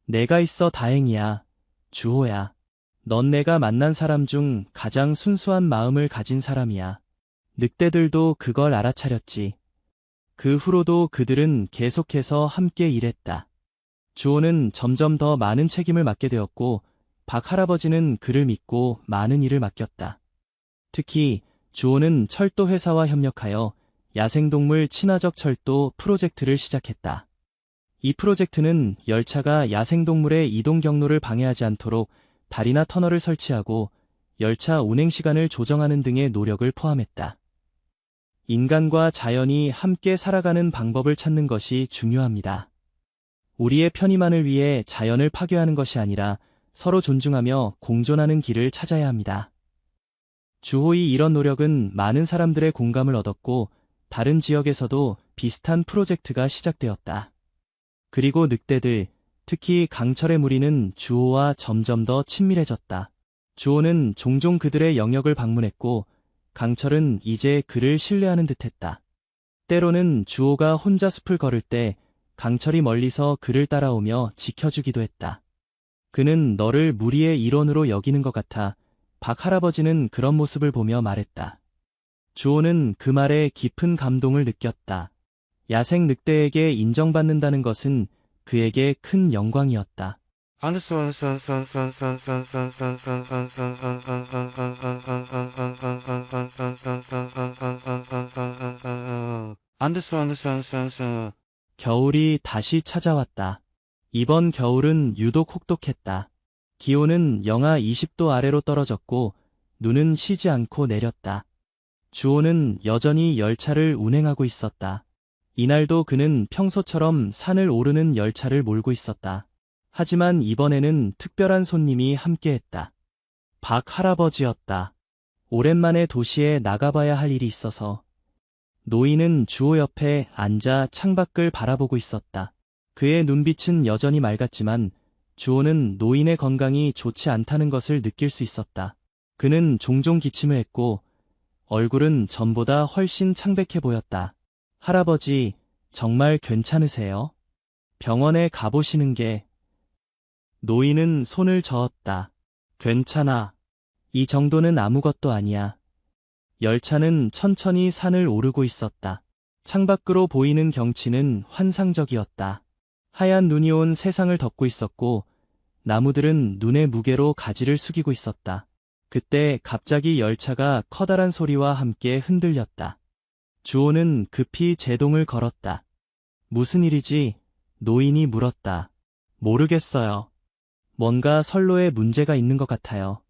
내가 있어 다행이야, 주호야. 넌 내가 만난 사람 중 가장 순수한 마음을 가진 사람이야. 늑대들도 그걸 알아차렸지. 그 후로도 그들은 계속해서 함께 일했다. 주호는 점점 더 많은 책임을 맡게 되었고 박 할아버지는 그를 믿고 많은 일을 맡겼다. 특히 주호는 철도 회사와 협력하여 야생동물 친화적 철도 프로젝트를 시작했다. 이 프로젝트는 열차가 야생동물의 이동 경로를 방해하지 않도록 다리나 터널을 설치하고 열차 운행 시간을 조정하는 등의 노력을 포함했다. 인간과 자연이 함께 살아가는 방법을 찾는 것이 중요합니다. 우리의 편의만을 위해 자연을 파괴하는 것이 아니라 서로 존중하며 공존하는 길을 찾아야 합니다. 주호의 이런 노력은 많은 사람들의 공감을 얻었고 다른 지역에서도 비슷한 프로젝트가 시작되었다. 그리고 늑대들, 특히 강철의 무리는 주호와 점점 더 친밀해졌다. 주호는 종종 그들의 영역을 방문했고 강철은 이제 그를 신뢰하는 듯했다. 때로는 주호가 혼자 숲을 걸을 때 강철이 멀리서 그를 따라오며 지켜주기도 했다. 그는 너를 무리의 일원으로 여기는 것 같아. 박 할아버지는 그런 모습을 보며 말했다. 주호는 그 말에 깊은 감동을 느꼈다. 야생 늑대에게 인정받는다는 것은 그에게 큰 영광이었다. 겨울이 다시 찾아왔다. 이번 겨울은 유독 혹독했다. 기온은 영하 20도 아래로 떨어졌고 눈은 쉬지 않고 내렸다. 주호는 여전히 열차를 운행하고 있었다. 이날도 그는 평소처럼 산을 오르는 열차를 몰고 있었다. 하지만 이번에는 특별한 손님이 함께했다. 박 할아버지였다. 오랜만에 도시에 나가봐야 할 일이 있어서. 노인은 주호 옆에 앉아 창밖을 바라보고 있었다. 그의 눈빛은 여전히 맑았지만 주호는 노인의 건강이 좋지 않다는 것을 느낄 수 있었다. 그는 종종 기침을 했고 얼굴은 전보다 훨씬 창백해 보였다. 할아버지, 정말 괜찮으세요? 병원에 가보시는 게... 노인은 손을 저었다. 괜찮아. 이 정도는 아무것도 아니야. 열차는 천천히 산을 오르고 있었다. 창밖으로 보이는 경치는 환상적이었다. 하얀 눈이 온 세상을 덮고 있었고 나무들은 눈의 무게로 가지를 숙이고 있었다. 그때 갑자기 열차가 커다란 소리와 함께 흔들렸다. 주호는 급히 제동을 걸었다. 무슨 일이지? 노인이 물었다. 모르겠어요. 뭔가 선로에 문제가 있는 것 같아요.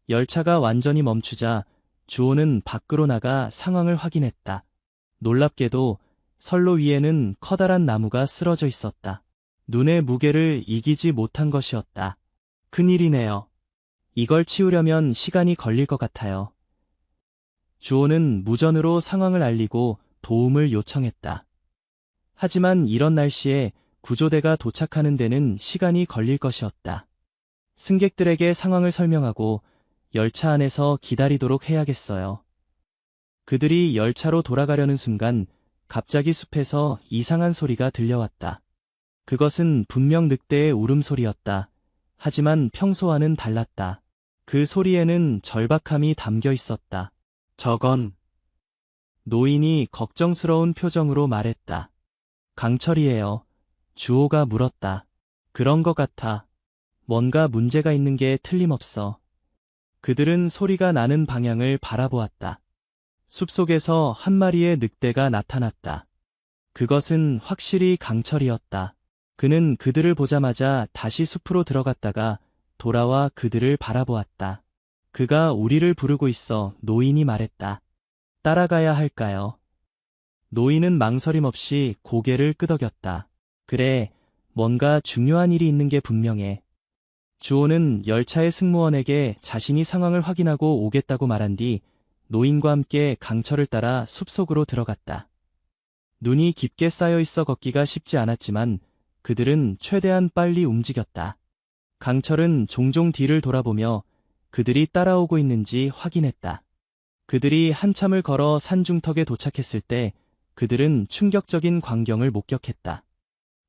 열차가 완전히 멈추자 주호는 밖으로 나가 상황을 확인했다. 놀랍게도 선로 위에는 커다란 나무가 쓰러져 있었다. 눈의 무게를 이기지 못한 것이었다. 큰일이네요. 이걸 치우려면 시간이 걸릴 것 같아요. 주호는 무전으로 상황을 알리고 도움을 요청했다. 하지만 이런 날씨에 구조대가 도착하는 데는 시간이 걸릴 것이었다. 승객들에게 상황을 설명하고 열차 안에서 기다리도록 해야겠어요. 그들이 열차로 돌아가려는 순간 갑자기 숲에서 이상한 소리가 들려왔다. 그것은 분명 늑대의 울음소리였다. 하지만 평소와는 달랐다. 그 소리에는 절박함이 담겨 있었다. 저건 노인이 걱정스러운 표정으로 말했다. 강철이에요. 주호가 물었다. 그런 것 같아. 뭔가 문제가 있는 게 틀림없어. 그들은 소리가 나는 방향을 바라보았다. 숲속에서 한 마리의 늑대가 나타났다. 그것은 확실히 강철이었다. 그는 그들을 보자마자 다시 숲으로 들어갔다가 돌아와 그들을 바라보았다. 그가 우리를 부르고 있어. 노인이 말했다. 따라가야 할까요? 노인은 망설임 없이 고개를 끄덕였다. 그래, 뭔가 중요한 일이 있는 게 분명해. 주호는 열차의 승무원에게 자신이 상황을 확인하고 오겠다고 말한 뒤 노인과 함께 강철을 따라 숲속으로 들어갔다. 눈이 깊게 쌓여 있어 걷기가 쉽지 않았지만 그들은 최대한 빨리 움직였다. 강철은 종종 뒤를 돌아보며 그들이 따라오고 있는지 확인했다. 그들이 한참을 걸어 산중턱에 도착했을 때 그들은 충격적인 광경을 목격했다.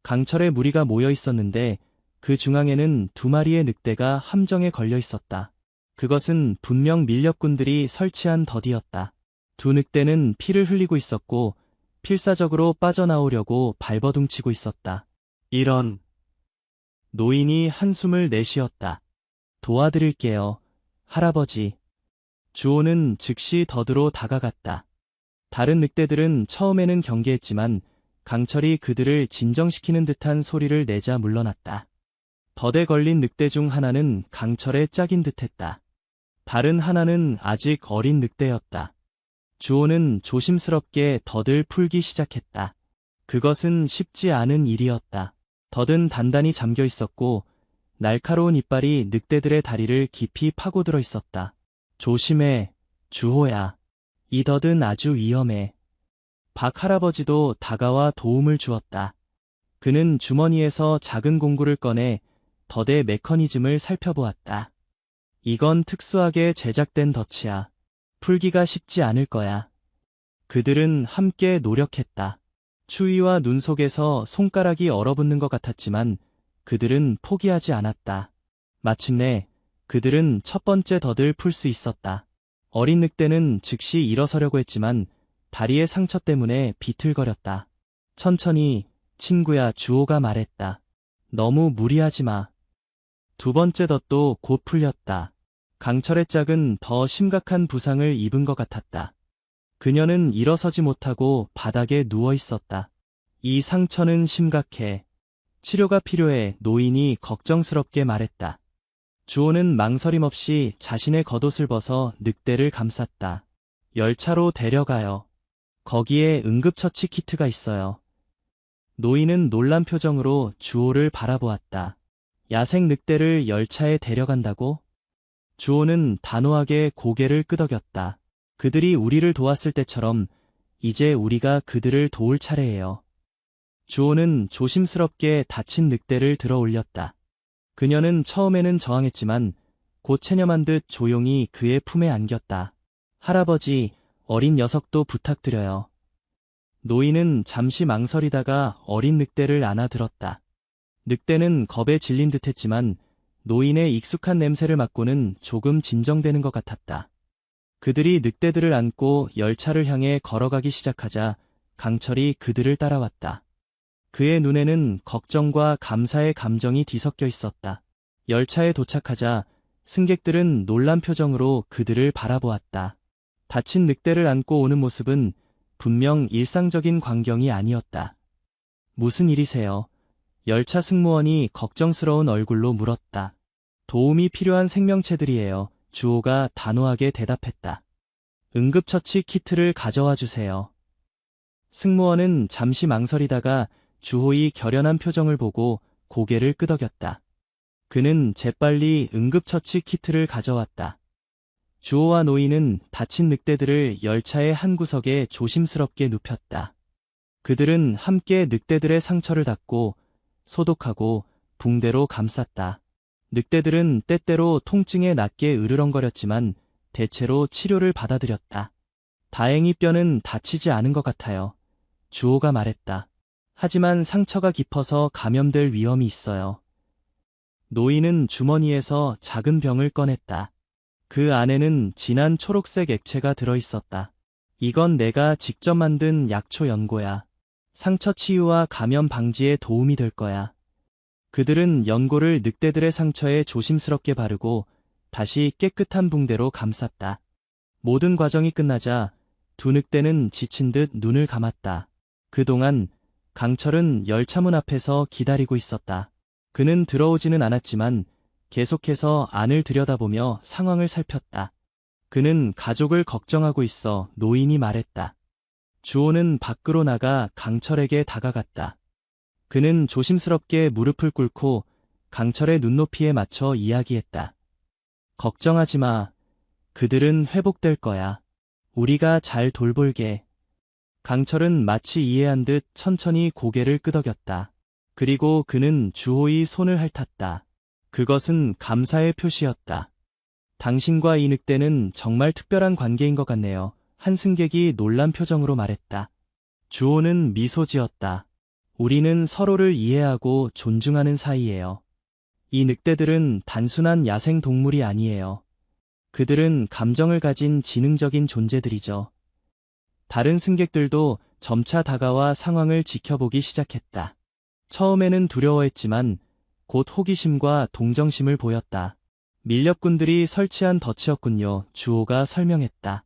강철에 무리가 모여 있었는데 그 중앙에는 두 마리의 늑대가 함정에 걸려 있었다. 그것은 분명 밀렵꾼들이 설치한 덫이었다. 두 늑대는 피를 흘리고 있었고 필사적으로 빠져나오려고 발버둥치고 있었다. 이런. 노인이 한숨을 내쉬었다. 도와드릴게요, 할아버지. 주호는 즉시 덫으로 다가갔다. 다른 늑대들은 처음에는 경계했지만 강철이 그들을 진정시키는 듯한 소리를 내자 물러났다. 덫에 걸린 늑대 중 하나는 강철에 짝인 듯했다. 다른 하나는 아직 어린 늑대였다. 주호는 조심스럽게 덫을 풀기 시작했다. 그것은 쉽지 않은 일이었다. 덫은 단단히 잠겨 있었고 날카로운 이빨이 늑대들의 다리를 깊이 파고들어 있었다. 조심해, 주호야. 이 덫은 아주 위험해. 박 할아버지도 다가와 도움을 주었다. 그는 주머니에서 작은 공구를 꺼내 덫의 메커니즘을 살펴보았다. 이건 특수하게 제작된 덫이야. 풀기가 쉽지 않을 거야. 그들은 함께 노력했다. 추위와 눈 속에서 손가락이 얼어붙는 것 같았지만 그들은 포기하지 않았다. 마침내 그들은 첫 번째 덫을 풀 수 있었다. 어린 늑대는 즉시 일어서려고 했지만 다리의 상처 때문에 비틀거렸다. 천천히, 친구야, 주호가 말했다. 너무 무리하지 마. 두 번째 덫도 곧 풀렸다. 강철의 짝은 더 심각한 부상을 입은 것 같았다. 그녀는 일어서지 못하고 바닥에 누워 있었다. 이 상처는 심각해. 치료가 필요해. 노인이 걱정스럽게 말했다. 주호는 망설임 없이 자신의 겉옷을 벗어 늑대를 감쌌다. 열차로 데려가요. 거기에 응급처치 키트가 있어요. 노인은 놀란 표정으로 주호를 바라보았다. 야생 늑대를 열차에 데려간다고? 주호는 단호하게 고개를 끄덕였다. 그들이 우리를 도왔을 때처럼 이제 우리가 그들을 도울 차례예요. 주호는 조심스럽게 다친 늑대를 들어 올렸다. 그녀는 처음에는 저항했지만 곧 체념한 듯 조용히 그의 품에 안겼다. 할아버지, 어린 녀석도 부탁드려요. 노인은 잠시 망설이다가 어린 늑대를 안아들었다. 늑대는 겁에 질린 듯했지만 노인의 익숙한 냄새를 맡고는 조금 진정되는 것 같았다. 그들이 늑대들을 안고 열차를 향해 걸어가기 시작하자 강철이 그들을 따라왔다. 그의 눈에는 걱정과 감사의 감정이 뒤섞여 있었다. 열차에 도착하자 승객들은 놀란 표정으로 그들을 바라보았다. 다친 늑대를 안고 오는 모습은 분명 일상적인 광경이 아니었다. 무슨 일이세요? 열차 승무원이 걱정스러운 얼굴로 물었다. 도움이 필요한 생명체들이에요. 주호가 단호하게 대답했다. 응급처치 키트를 가져와 주세요. 승무원은 잠시 망설이다가 주호의 결연한 표정을 보고 고개를 끄덕였다. 그는 재빨리 응급처치 키트를 가져왔다. 주호와 노인은 다친 늑대들을 열차의 한 구석에 조심스럽게 눕혔다. 그들은 함께 늑대들의 상처를 닦고 소독하고 붕대로 감쌌다. 늑대들은 때때로 통증에 낮게 으르렁거렸지만 대체로 치료를 받아들였다. 다행히 뼈는 다치지 않은 것 같아요. 주호가 말했다. 하지만 상처가 깊어서 감염될 위험이 있어요. 노인은 주머니에서 작은 병을 꺼냈다. 그 안에는 진한 초록색 액체가 들어있었다. 이건 내가 직접 만든 약초 연고야. 상처 치유와 감염 방지에 도움이 될 거야. 그들은 연고를 늑대들의 상처에 조심스럽게 바르고 다시 깨끗한 붕대로 감쌌다. 모든 과정이 끝나자 두 늑대는 지친 듯 눈을 감았다. 그동안 강철은 열차문 앞에서 기다리고 있었다. 그는 들어오지는 않았지만 계속해서 안을 들여다보며 상황을 살폈다. 그는 가족을 걱정하고 있어. 노인이 말했다. 주호는 밖으로 나가 강철에게 다가갔다. 그는 조심스럽게 무릎을 꿇고 강철의 눈높이에 맞춰 이야기했다. 걱정하지 마. 그들은 회복될 거야. 우리가 잘 돌볼게. 강철은 마치 이해한 듯 천천히 고개를 끄덕였다. 그리고 그는 주호의 손을 핥았다. 그것은 감사의 표시였다. 당신과 이 늑대는 정말 특별한 관계인 것 같네요. 한 승객이 놀란 표정으로 말했다. 주호는 미소 지었다. 우리는 서로를 이해하고 존중하는 사이예요. 이 늑대들은 단순한 야생 동물이 아니에요. 그들은 감정을 가진 지능적인 존재들이죠. 다른 승객들도 점차 다가와 상황을 지켜보기 시작했다. 처음에는 두려워했지만 곧 호기심과 동정심을 보였다. 밀렵꾼들이 설치한 덫이었군요. 주호가 설명했다.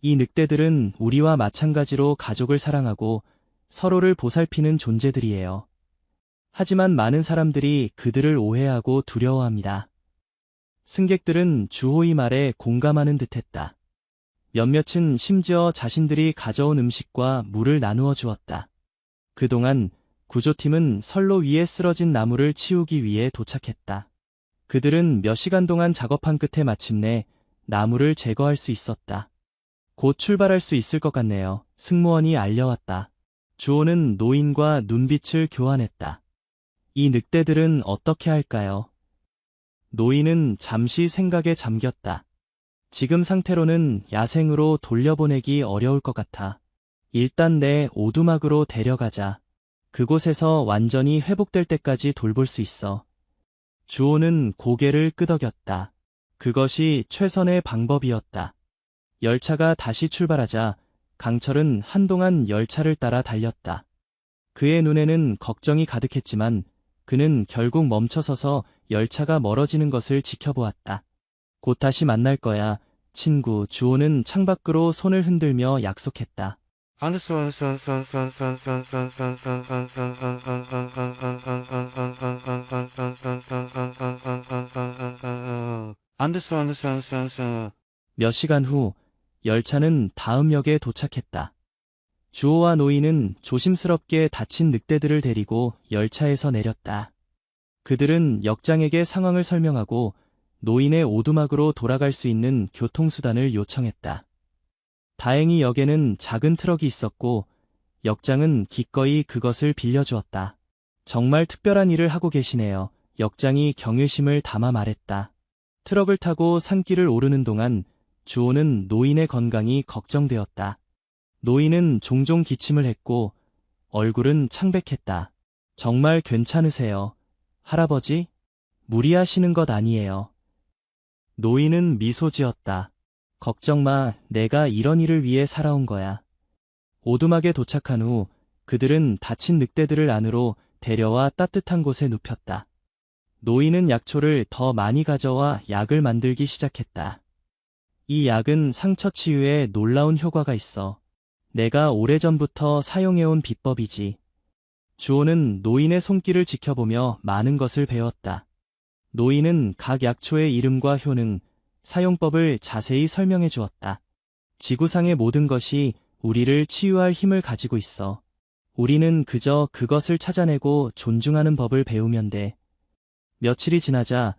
이 늑대들은 우리와 마찬가지로 가족을 사랑하고 서로를 보살피는 존재들이에요. 하지만 많은 사람들이 그들을 오해하고 두려워합니다. 승객들은 주호의 말에 공감하는 듯했다. 몇몇은 심지어 자신들이 가져온 음식과 물을 나누어 주었다. 그동안 구조팀은 선로 위에 쓰러진 나무를 치우기 위해 도착했다. 그들은 몇 시간 동안 작업한 끝에 마침내 나무를 제거할 수 있었다. 곧 출발할 수 있을 것 같네요. 승무원이 알려왔다. 주호는 노인과 눈빛을 교환했다. 이 늑대들은 어떻게 할까요? 노인은 잠시 생각에 잠겼다. 지금 상태로는 야생으로 돌려보내기 어려울 것 같아. 일단 내 오두막으로 데려가자. 그곳에서 완전히 회복될 때까지 돌볼 수 있어. 주호는 고개를 끄덕였다. 그것이 최선의 방법이었다. 열차가 다시 출발하자 강철은 한동안 열차를 따라 달렸다. 그의 눈에는 걱정이 가득했지만 그는 결국 멈춰서서 열차가 멀어지는 것을 지켜보았다. 곧 다시 만날 거야, 친구. 주호는 창밖으로 손을 흔들며 약속했다. 몇 시간 후 열차는 다음 역에 도착했다. 주호와 노인은 조심스럽게 다친 늑대들을 데리고 열차에서 내렸다. 그들은 역장에게 상황을 설명하고 노인의 오두막으로 돌아갈 수 있는 교통수단을 요청했다. 다행히 역에는 작은 트럭이 있었고 역장은 기꺼이 그것을 빌려주었다. 정말 특별한 일을 하고 계시네요. 역장이 경외심을 담아 말했다. 트럭을 타고 산길을 오르는 동안 주호는 노인의 건강이 걱정되었다. 노인은 종종 기침을 했고 얼굴은 창백했다. 정말 괜찮으세요, 할아버지? 무리하시는 것 아니에요. 노인은 미소 지었다. 걱정 마, 내가 이런 일을 위해 살아온 거야. 오두막에 도착한 후 그들은 다친 늑대들을 안으로 데려와 따뜻한 곳에 눕혔다. 노인은 약초를 더 많이 가져와 약을 만들기 시작했다. 이 약은 상처 치유에 놀라운 효과가 있어. 내가 오래전부터 사용해온 비법이지. 주호는 노인의 손길을 지켜보며 많은 것을 배웠다. 노인은 각 약초의 이름과 효능, 사용법을 자세히 설명해 주었다. 지구상의 모든 것이 우리를 치유할 힘을 가지고 있어. 우리는 그저 그것을 찾아내고 존중하는 법을 배우면 돼. 며칠이 지나자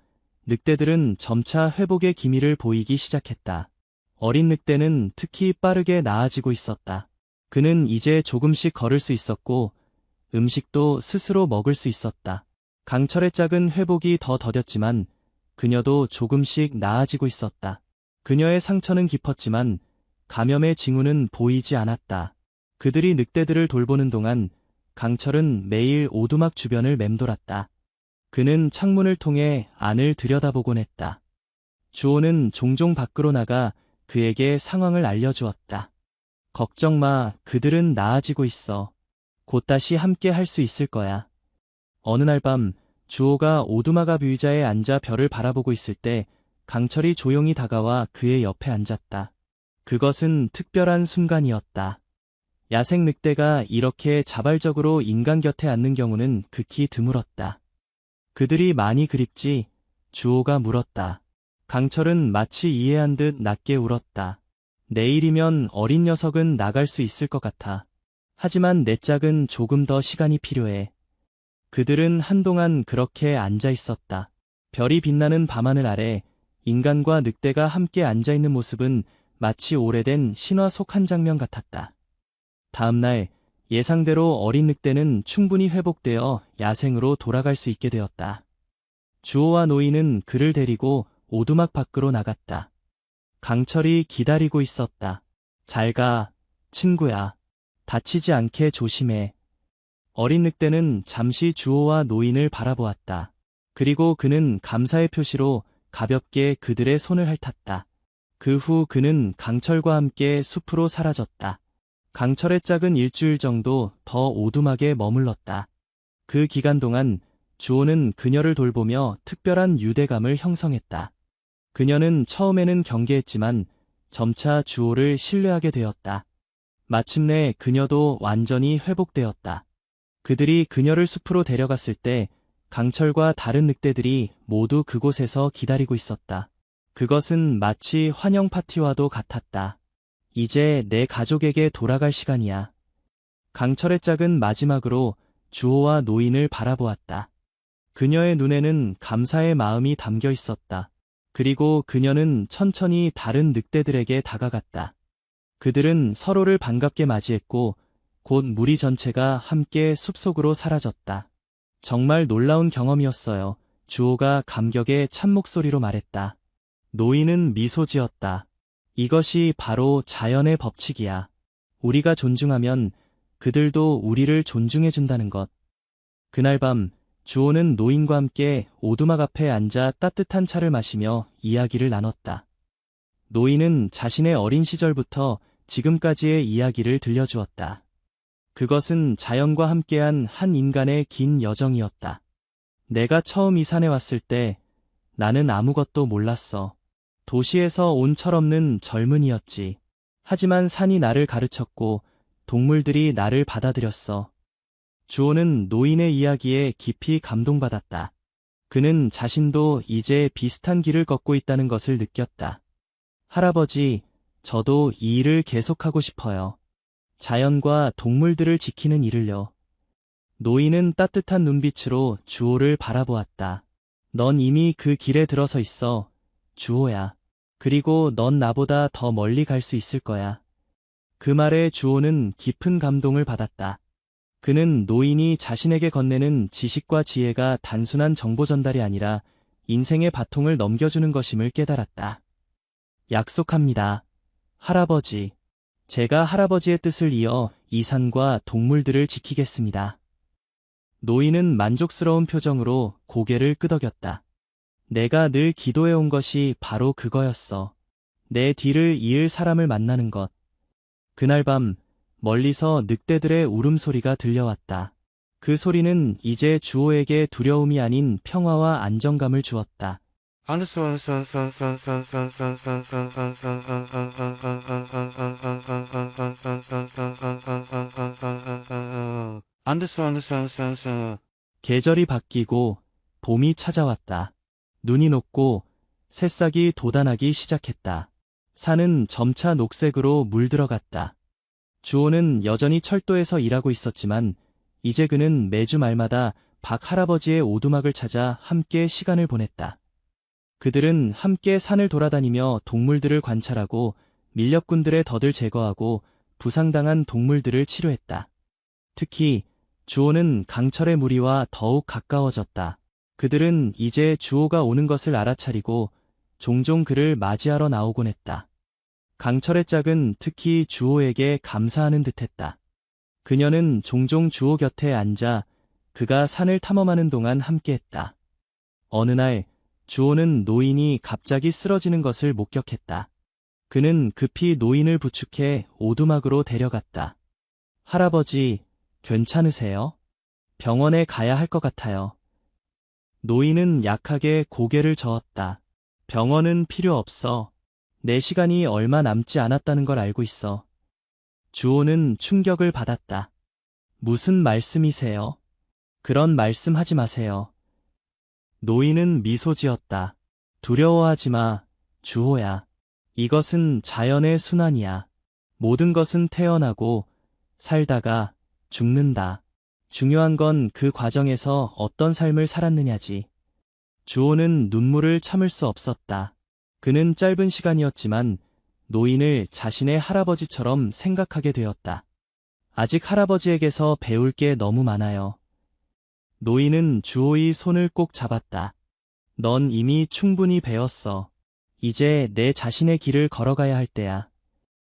늑대들은 점차 회복의 기미를 보이기 시작했다. 어린 늑대는 특히 빠르게 나아지고 있었다. 그는 이제 조금씩 걸을 수 있었고 음식도 스스로 먹을 수 있었다. 강철의 짝은 회복이 더 더뎠지만 그녀도 조금씩 나아지고 있었다. 그녀의 상처는 깊었지만 감염의 징후는 보이지 않았다. 그들이 늑대들을 돌보는 동안 강철은 매일 오두막 주변을 맴돌았다. 그는 창문을 통해 안을 들여다보곤 했다. 주호는 종종 밖으로 나가 그에게 상황을 알려주었다. 걱정 마, 그들은 나아지고 있어. 곧 다시 함께 할 수 있을 거야. 어느 날 밤, 주호가 오두막 앞 의자에 앉아 별을 바라보고 있을 때 강철이 조용히 다가와 그의 옆에 앉았다. 그것은 특별한 순간이었다. 야생 늑대가 이렇게 자발적으로 인간 곁에 앉는 경우는 극히 드물었다. 그들이 많이 그립지? 주호가 물었다. 강철은 마치 이해한 듯 낮게 울었다. 내일이면 어린 녀석은 나갈 수 있을 것 같아. 하지만 내 짝은 조금 더 시간이 필요해. 그들은 한동안 그렇게 앉아 있었다. 별이 빛나는 밤하늘 아래 인간과 늑대가 함께 앉아 있는 모습은 마치 오래된 신화 속 한 장면 같았다. 다음 날 예상대로 어린 늑대는 충분히 회복되어 야생으로 돌아갈 수 있게 되었다. 주호와 노인은 그를 데리고 오두막 밖으로 나갔다. 강철이 기다리고 있었다. 잘 가, 친구야. 다치지 않게 조심해. 어린 늑대는 잠시 주호와 노인을 바라보았다. 그리고 그는 감사의 표시로 가볍게 그들의 손을 핥았다. 그 후 그는 강철과 함께 숲으로 사라졌다. 강철의 짝은 일주일 정도 더 오두막에 머물렀다. 그 기간 동안 주호는 그녀를 돌보며 특별한 유대감을 형성했다. 그녀는 처음에는 경계했지만 점차 주호를 신뢰하게 되었다. 마침내 그녀도 완전히 회복되었다. 그들이 그녀를 숲으로 데려갔을 때 강철과 다른 늑대들이 모두 그곳에서 기다리고 있었다. 그것은 마치 환영 파티와도 같았다. 이제 내 가족에게 돌아갈 시간이야. 강철의 짝은 마지막으로 주호와 노인을 바라보았다. 그녀의 눈에는 감사의 마음이 담겨 있었다. 그리고 그녀는 천천히 다른 늑대들에게 다가갔다. 그들은 서로를 반갑게 맞이했고 곧 무리 전체가 함께 숲속으로 사라졌다. 정말 놀라운 경험이었어요. 주호가 감격의 찬목소리로 말했다. 노인은 미소 지었다. 이것이 바로 자연의 법칙이야. 우리가 존중하면 그들도 우리를 존중해준다는 것. 그날 밤 주호는 노인과 함께 오두막 앞에 앉아 따뜻한 차를 마시며 이야기를 나눴다. 노인은 자신의 어린 시절부터 지금까지의 이야기를 들려주었다. 그것은 자연과 함께한 한 인간의 긴 여정이었다. 내가 처음 이 산에 왔을 때 나는 아무것도 몰랐어. 도시에서 온 철없는 젊은이였지. 하지만 산이 나를 가르쳤고 동물들이 나를 받아들였어. 주호는 노인의 이야기에 깊이 감동받았다. 그는 자신도 이제 비슷한 길을 걷고 있다는 것을 느꼈다. 할아버지, 저도 이 일을 계속하고 싶어요. 자연과 동물들을 지키는 일을요. 노인은 따뜻한 눈빛으로 주호를 바라보았다. 넌 이미 그 길에 들어서 있어, 주호야. 그리고 넌 나보다 더 멀리 갈 수 있을 거야. 그 말에 주호는 깊은 감동을 받았다. 그는 노인이 자신에게 건네는 지식과 지혜가 단순한 정보 전달이 아니라 인생의 바통을 넘겨주는 것임을 깨달았다. 약속합니다. 할아버지. 제가 할아버지의 뜻을 이어 이 산과 동물들을 지키겠습니다. 노인은 만족스러운 표정으로 고개를 끄덕였다. 내가 늘 기도해온 것이 바로 그거였어. 내 뒤를 이을 사람을 만나는 것. 그날 밤 멀리서 늑대들의 울음소리가 들려왔다. 그 소리는 이제 주호에게 두려움이 아닌 평화와 안정감을 주었다. 계절이 바뀌고 봄이 찾아왔다. 눈이 녹고 새싹이 돋아나기 시작했다. 산은 점차 녹색으로 물들어갔다. 주호는 여전히 철도에서 일하고 있었지만 이제 그는 매주 말마다 박 할아버지의 오두막을 찾아 함께 시간을 보냈다. 그들은 함께 산을 돌아다니며 동물들을 관찰하고 밀렵꾼들의 덫을 제거하고 부상당한 동물들을 치료했다. 특히 주호는 강철의 무리와 더욱 가까워졌다. 그들은 이제 주호가 오는 것을 알아차리고 종종 그를 맞이하러 나오곤 했다. 강철의 짝은 특히 주호에게 감사하는 듯했다. 그녀는 종종 주호 곁에 앉아 그가 산을 탐험하는 동안 함께했다. 어느 날 주호는 노인이 갑자기 쓰러지는 것을 목격했다. 그는 급히 노인을 부축해 오두막으로 데려갔다. 할아버지, 괜찮으세요? 병원에 가야 할 것 같아요. 노인은 약하게 고개를 저었다. 병원은 필요 없어. 내 시간이 얼마 남지 않았다는 걸 알고 있어. 주호는 충격을 받았다. 무슨 말씀이세요? 그런 말씀 하지 마세요. 노인은 미소 지었다. 두려워하지 마, 주호야. 이것은 자연의 순환이야. 모든 것은 태어나고 살다가 죽는다. 중요한 건 그 과정에서 어떤 삶을 살았느냐지. 주호는 눈물을 참을 수 없었다. 그는 짧은 시간이었지만 노인을 자신의 할아버지처럼 생각하게 되었다. 아직 할아버지에게서 배울 게 너무 많아요. 노인은 주호의 손을 꼭 잡았다. 넌 이미 충분히 배웠어. 이제 내 자신의 길을 걸어가야 할 때야.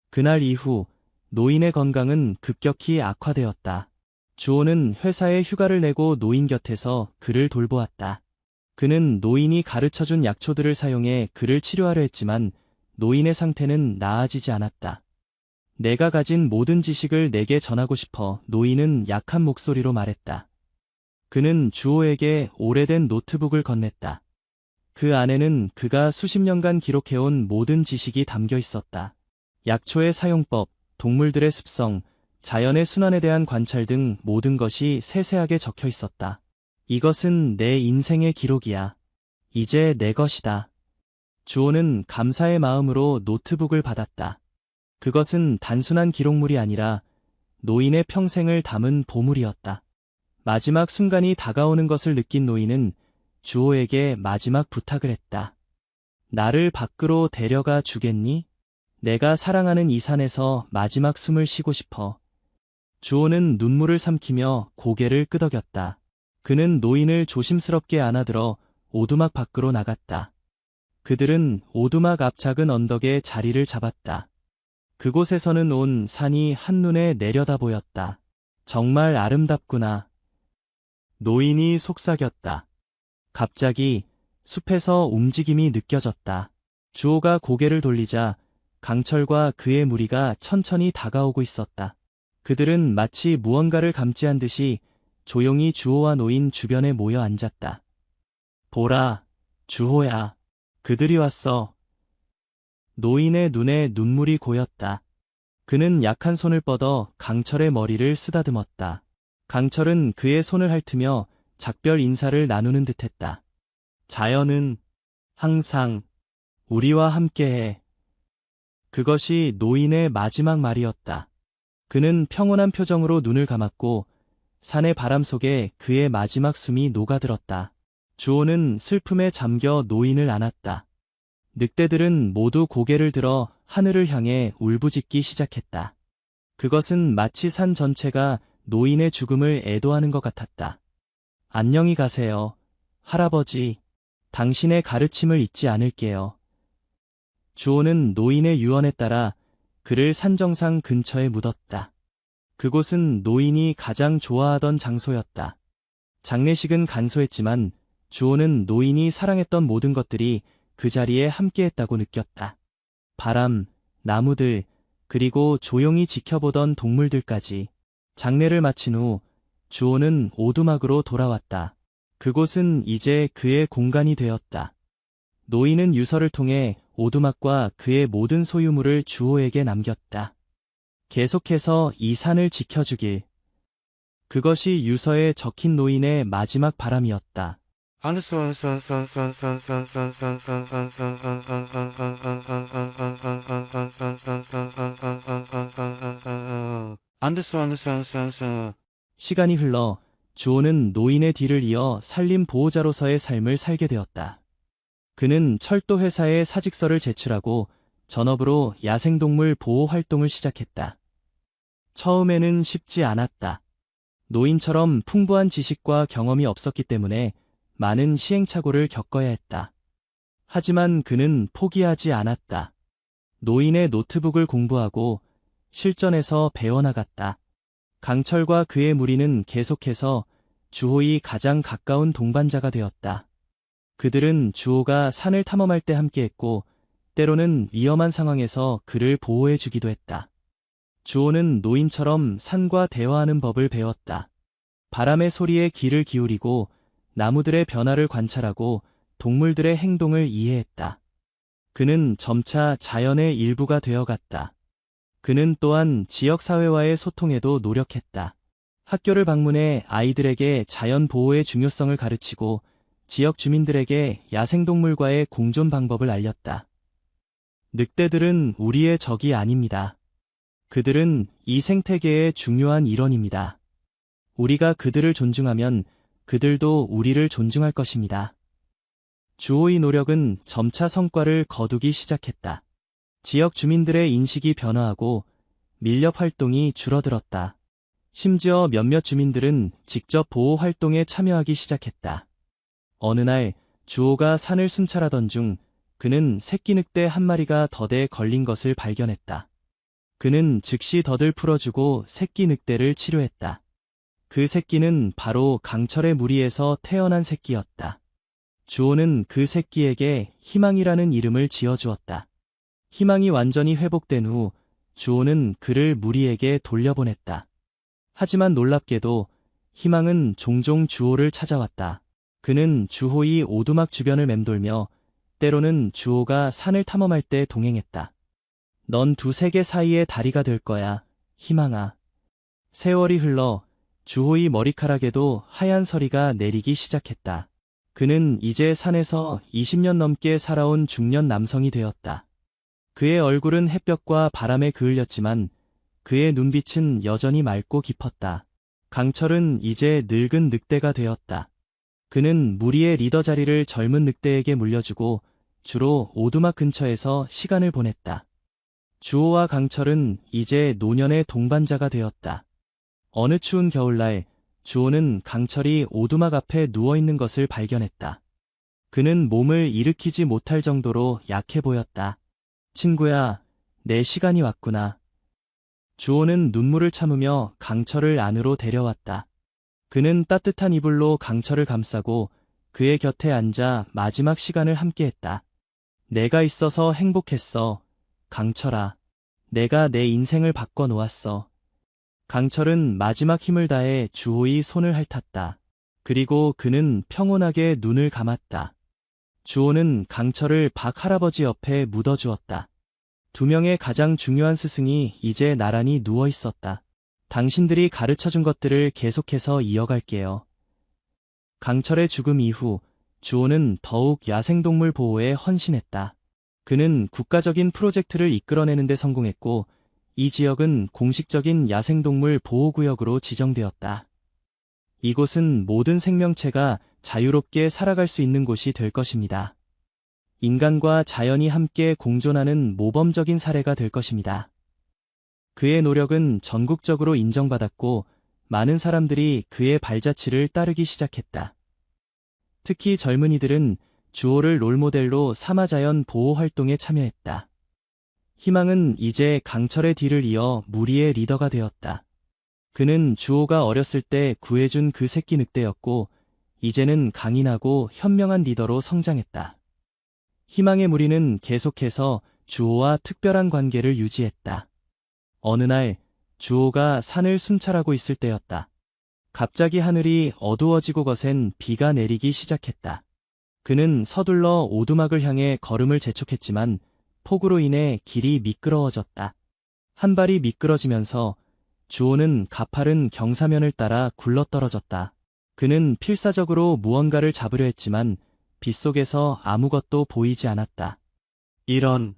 그날 이후 노인의 건강은 급격히 악화되었다. 주호는 회사에 휴가를 내고 노인 곁에서 그를 돌보았다. 그는 노인이 가르쳐준 약초들을 사용해 그를 치료하려 했지만 노인의 상태는 나아지지 않았다. 내가 가진 모든 지식을 내게 전하고 싶어, 노인은 약한 목소리로 말했다. 그는 주호에게 오래된 노트북을 건넸다. 그 안에는 그가 수십 년간 기록해온 모든 지식이 담겨 있었다. 약초의 사용법, 동물들의 습성, 자연의 순환에 대한 관찰 등 모든 것이 세세하게 적혀 있었다. 이것은 내 인생의 기록이야. 이제 내 것이다. 주호는 감사의 마음으로 노트북을 받았다. 그것은 단순한 기록물이 아니라 노인의 평생을 담은 보물이었다. 마지막 순간이 다가오는 것을 느낀 노인은 주호에게 마지막 부탁을 했다. 나를 밖으로 데려가 주겠니? 내가 사랑하는 이 산에서 마지막 숨을 쉬고 싶어. 주호는 눈물을 삼키며 고개를 끄덕였다. 그는 노인을 조심스럽게 안아들어 오두막 밖으로 나갔다. 그들은 오두막 앞 작은 언덕에 자리를 잡았다. 그곳에서는 온 산이 한눈에 내려다 보였다. 정말 아름답구나. 노인이 속삭였다. 갑자기 숲에서 움직임이 느껴졌다. 주호가 고개를 돌리자 강철과 그의 무리가 천천히 다가오고 있었다. 그들은 마치 무언가를 감지한 듯이 조용히 주호와 노인 주변에 모여 앉았다. 보라, 주호야. 그들이 왔어. 노인의 눈에 눈물이 고였다. 그는 약한 손을 뻗어 강철의 머리를 쓰다듬었다. 강철은 그의 손을 핥으며 작별 인사를 나누는 듯했다. 자연은 항상 우리와 함께해. 그것이 노인의 마지막 말이었다. 그는 평온한 표정으로 눈을 감았고 산의 바람 속에 그의 마지막 숨이 녹아들었다. 주호는 슬픔에 잠겨 노인을 안았다. 늑대들은 모두 고개를 들어 하늘을 향해 울부짖기 시작했다. 그것은 마치 산 전체가 노인의 죽음을 애도하는 것 같았다. 안녕히 가세요, 할아버지. 당신의 가르침을 잊지 않을게요. 주호는 노인의 유언에 따라 그를 산 정상 근처에 묻었다. 그곳은 노인이 가장 좋아하던 장소였다. 장례식은 간소했지만 주호는 노인이 사랑했던 모든 것들이 그 자리에 함께했다고 느꼈다. 바람, 나무들, 그리고 조용히 지켜보던 동물들까지. 장례를 마친 후 주호는 오두막으로 돌아왔다. 그곳은 이제 그의 공간이 되었다. 노인은 유서를 통해 오두막과 그의 모든 소유물을 주호에게 남겼다. 계속해서 이 산을 지켜주길. 그것이 유서에 적힌 노인의 마지막 바람이었다. 시간이 흘러 주호는 노인의 뒤를 이어 산림 보호자로서의 삶을 살게 되었다. 그는 철도 회사에 사직서를 제출하고 전업으로 야생동물 보호 활동을 시작했다. 처음에는 쉽지 않았다. 노인처럼 풍부한 지식과 경험이 없었기 때문에 많은 시행착오를 겪어야 했다. 하지만 그는 포기하지 않았다. 노인의 노트북을 공부하고 실전에서 배워나갔다. 강철과 그의 무리는 계속해서 주호의 가장 가까운 동반자가 되었다. 그들은 주호가 산을 탐험할 때 함께했고 때로는 위험한 상황에서 그를 보호해주기도 했다. 주호는 노인처럼 산과 대화하는 법을 배웠다. 바람의 소리에 귀를 기울이고 나무들의 변화를 관찰하고 동물들의 행동을 이해했다. 그는 점차 자연의 일부가 되어갔다. 그는 또한 지역사회와의 소통에도 노력했다. 학교를 방문해 아이들에게 자연 보호의 중요성을 가르치고 지역 주민들에게 야생동물과의 공존 방법을 알렸다. 늑대들은 우리의 적이 아닙니다. 그들은 이 생태계의 중요한 일원입니다. 우리가 그들을 존중하면 그들도 우리를 존중할 것입니다. 주호의 노력은 점차 성과를 거두기 시작했다. 지역 주민들의 인식이 변화하고 밀렵 활동이 줄어들었다. 심지어 몇몇 주민들은 직접 보호 활동에 참여하기 시작했다. 어느 날 주호가 산을 순찰하던 중 그는 새끼 늑대 한 마리가 덫에 걸린 것을 발견했다. 그는 즉시 덫을 풀어주고 새끼 늑대를 치료했다. 그 새끼는 바로 강철의 무리에서 태어난 새끼였다. 주호는 그 새끼에게 희망이라는 이름을 지어주었다. 희망이 완전히 회복된 후 주호는 그를 무리에게 돌려보냈다. 하지만 놀랍게도 희망은 종종 주호를 찾아왔다. 그는 주호의 오두막 주변을 맴돌며 때로는 주호가 산을 탐험할 때 동행했다. 넌 두 세계 사이의 다리가 될 거야, 희망아. 세월이 흘러 주호의 머리카락에도 하얀 서리가 내리기 시작했다. 그는 이제 산에서 20년 넘게 살아온 중년 남성이 되었다. 그의 얼굴은 햇볕과 바람에 그을렸지만 그의 눈빛은 여전히 맑고 깊었다. 강철은 이제 늙은 늑대가 되었다. 그는 무리의 리더 자리를 젊은 늑대에게 물려주고 주로 오두막 근처에서 시간을 보냈다. 주호와 강철은 이제 노년의 동반자가 되었다. 어느 추운 겨울날 주호는 강철이 오두막 앞에 누워있는 것을 발견했다. 그는 몸을 일으키지 못할 정도로 약해 보였다. 친구야, 내 시간이 왔구나. 주호는 눈물을 참으며 강철을 안으로 데려왔다. 그는 따뜻한 이불로 강철을 감싸고 그의 곁에 앉아 마지막 시간을 함께했다. 내가 있어서 행복했어, 강철아. 내가 내 인생을 바꿔놓았어. 강철은 마지막 힘을 다해 주호의 손을 핥았다. 그리고 그는 평온하게 눈을 감았다. 주호는 강철을 박 할아버지 옆에 묻어주었다. 두 명의 가장 중요한 스승이 이제 나란히 누워 있었다. 당신들이 가르쳐준 것들을 계속해서 이어갈게요. 강철의 죽음 이후 주호는 더욱 야생동물 보호에 헌신했다. 그는 국가적인 프로젝트를 이끌어내는 데 성공했고 이 지역은 공식적인 야생동물 보호구역으로 지정되었다. 이곳은 모든 생명체가 자유롭게 살아갈 수 있는 곳이 될 것입니다. 인간과 자연이 함께 공존하는 모범적인 사례가 될 것입니다. 그의 노력은 전국적으로 인정받았고 많은 사람들이 그의 발자취를 따르기 시작했다. 특히 젊은이들은 주호를 롤모델로 삼아 자연 보호 활동에 참여했다. 희망은 이제 강철의 뒤를 이어 무리의 리더가 되었다. 그는 주호가 어렸을 때 구해준 그 새끼 늑대였고 이제는 강인하고 현명한 리더로 성장했다. 희망의 무리는 계속해서 주호와 특별한 관계를 유지했다. 어느 날 주호가 산을 순찰하고 있을 때였다. 갑자기 하늘이 어두워지고 거센 비가 내리기 시작했다. 그는 서둘러 오두막을 향해 걸음을 재촉했지만 폭우로 인해 길이 미끄러워졌다. 한 발이 미끄러지면서 주호는 가파른 경사면을 따라 굴러떨어졌다. 그는 필사적으로 무언가를 잡으려 했지만 빗속에서 아무것도 보이지 않았다. 이런.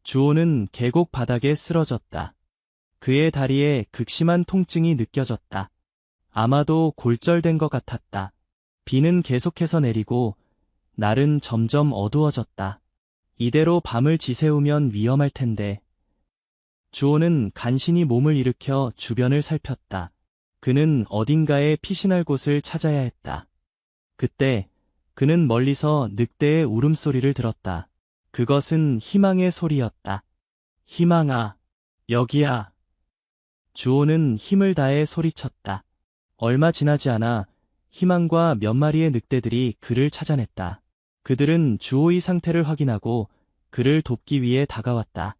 주호는 계곡 바닥에 쓰러졌다. 그의 다리에 극심한 통증이 느껴졌다. 아마도 골절된 것 같았다. 비는 계속해서 내리고 날은 점점 어두워졌다. 이대로 밤을 지새우면 위험할 텐데. 주호는 간신히 몸을 일으켜 주변을 살폈다. 그는 어딘가에 피신할 곳을 찾아야 했다. 그때 그는 멀리서 늑대의 울음소리를 들었다. 그것은 희망의 소리였다. 희망아, 여기야. 주호는 힘을 다해 소리쳤다. 얼마 지나지 않아 희망과 몇 마리의 늑대들이 그를 찾아냈다. 그들은 주호의 상태를 확인하고 그를 돕기 위해 다가왔다.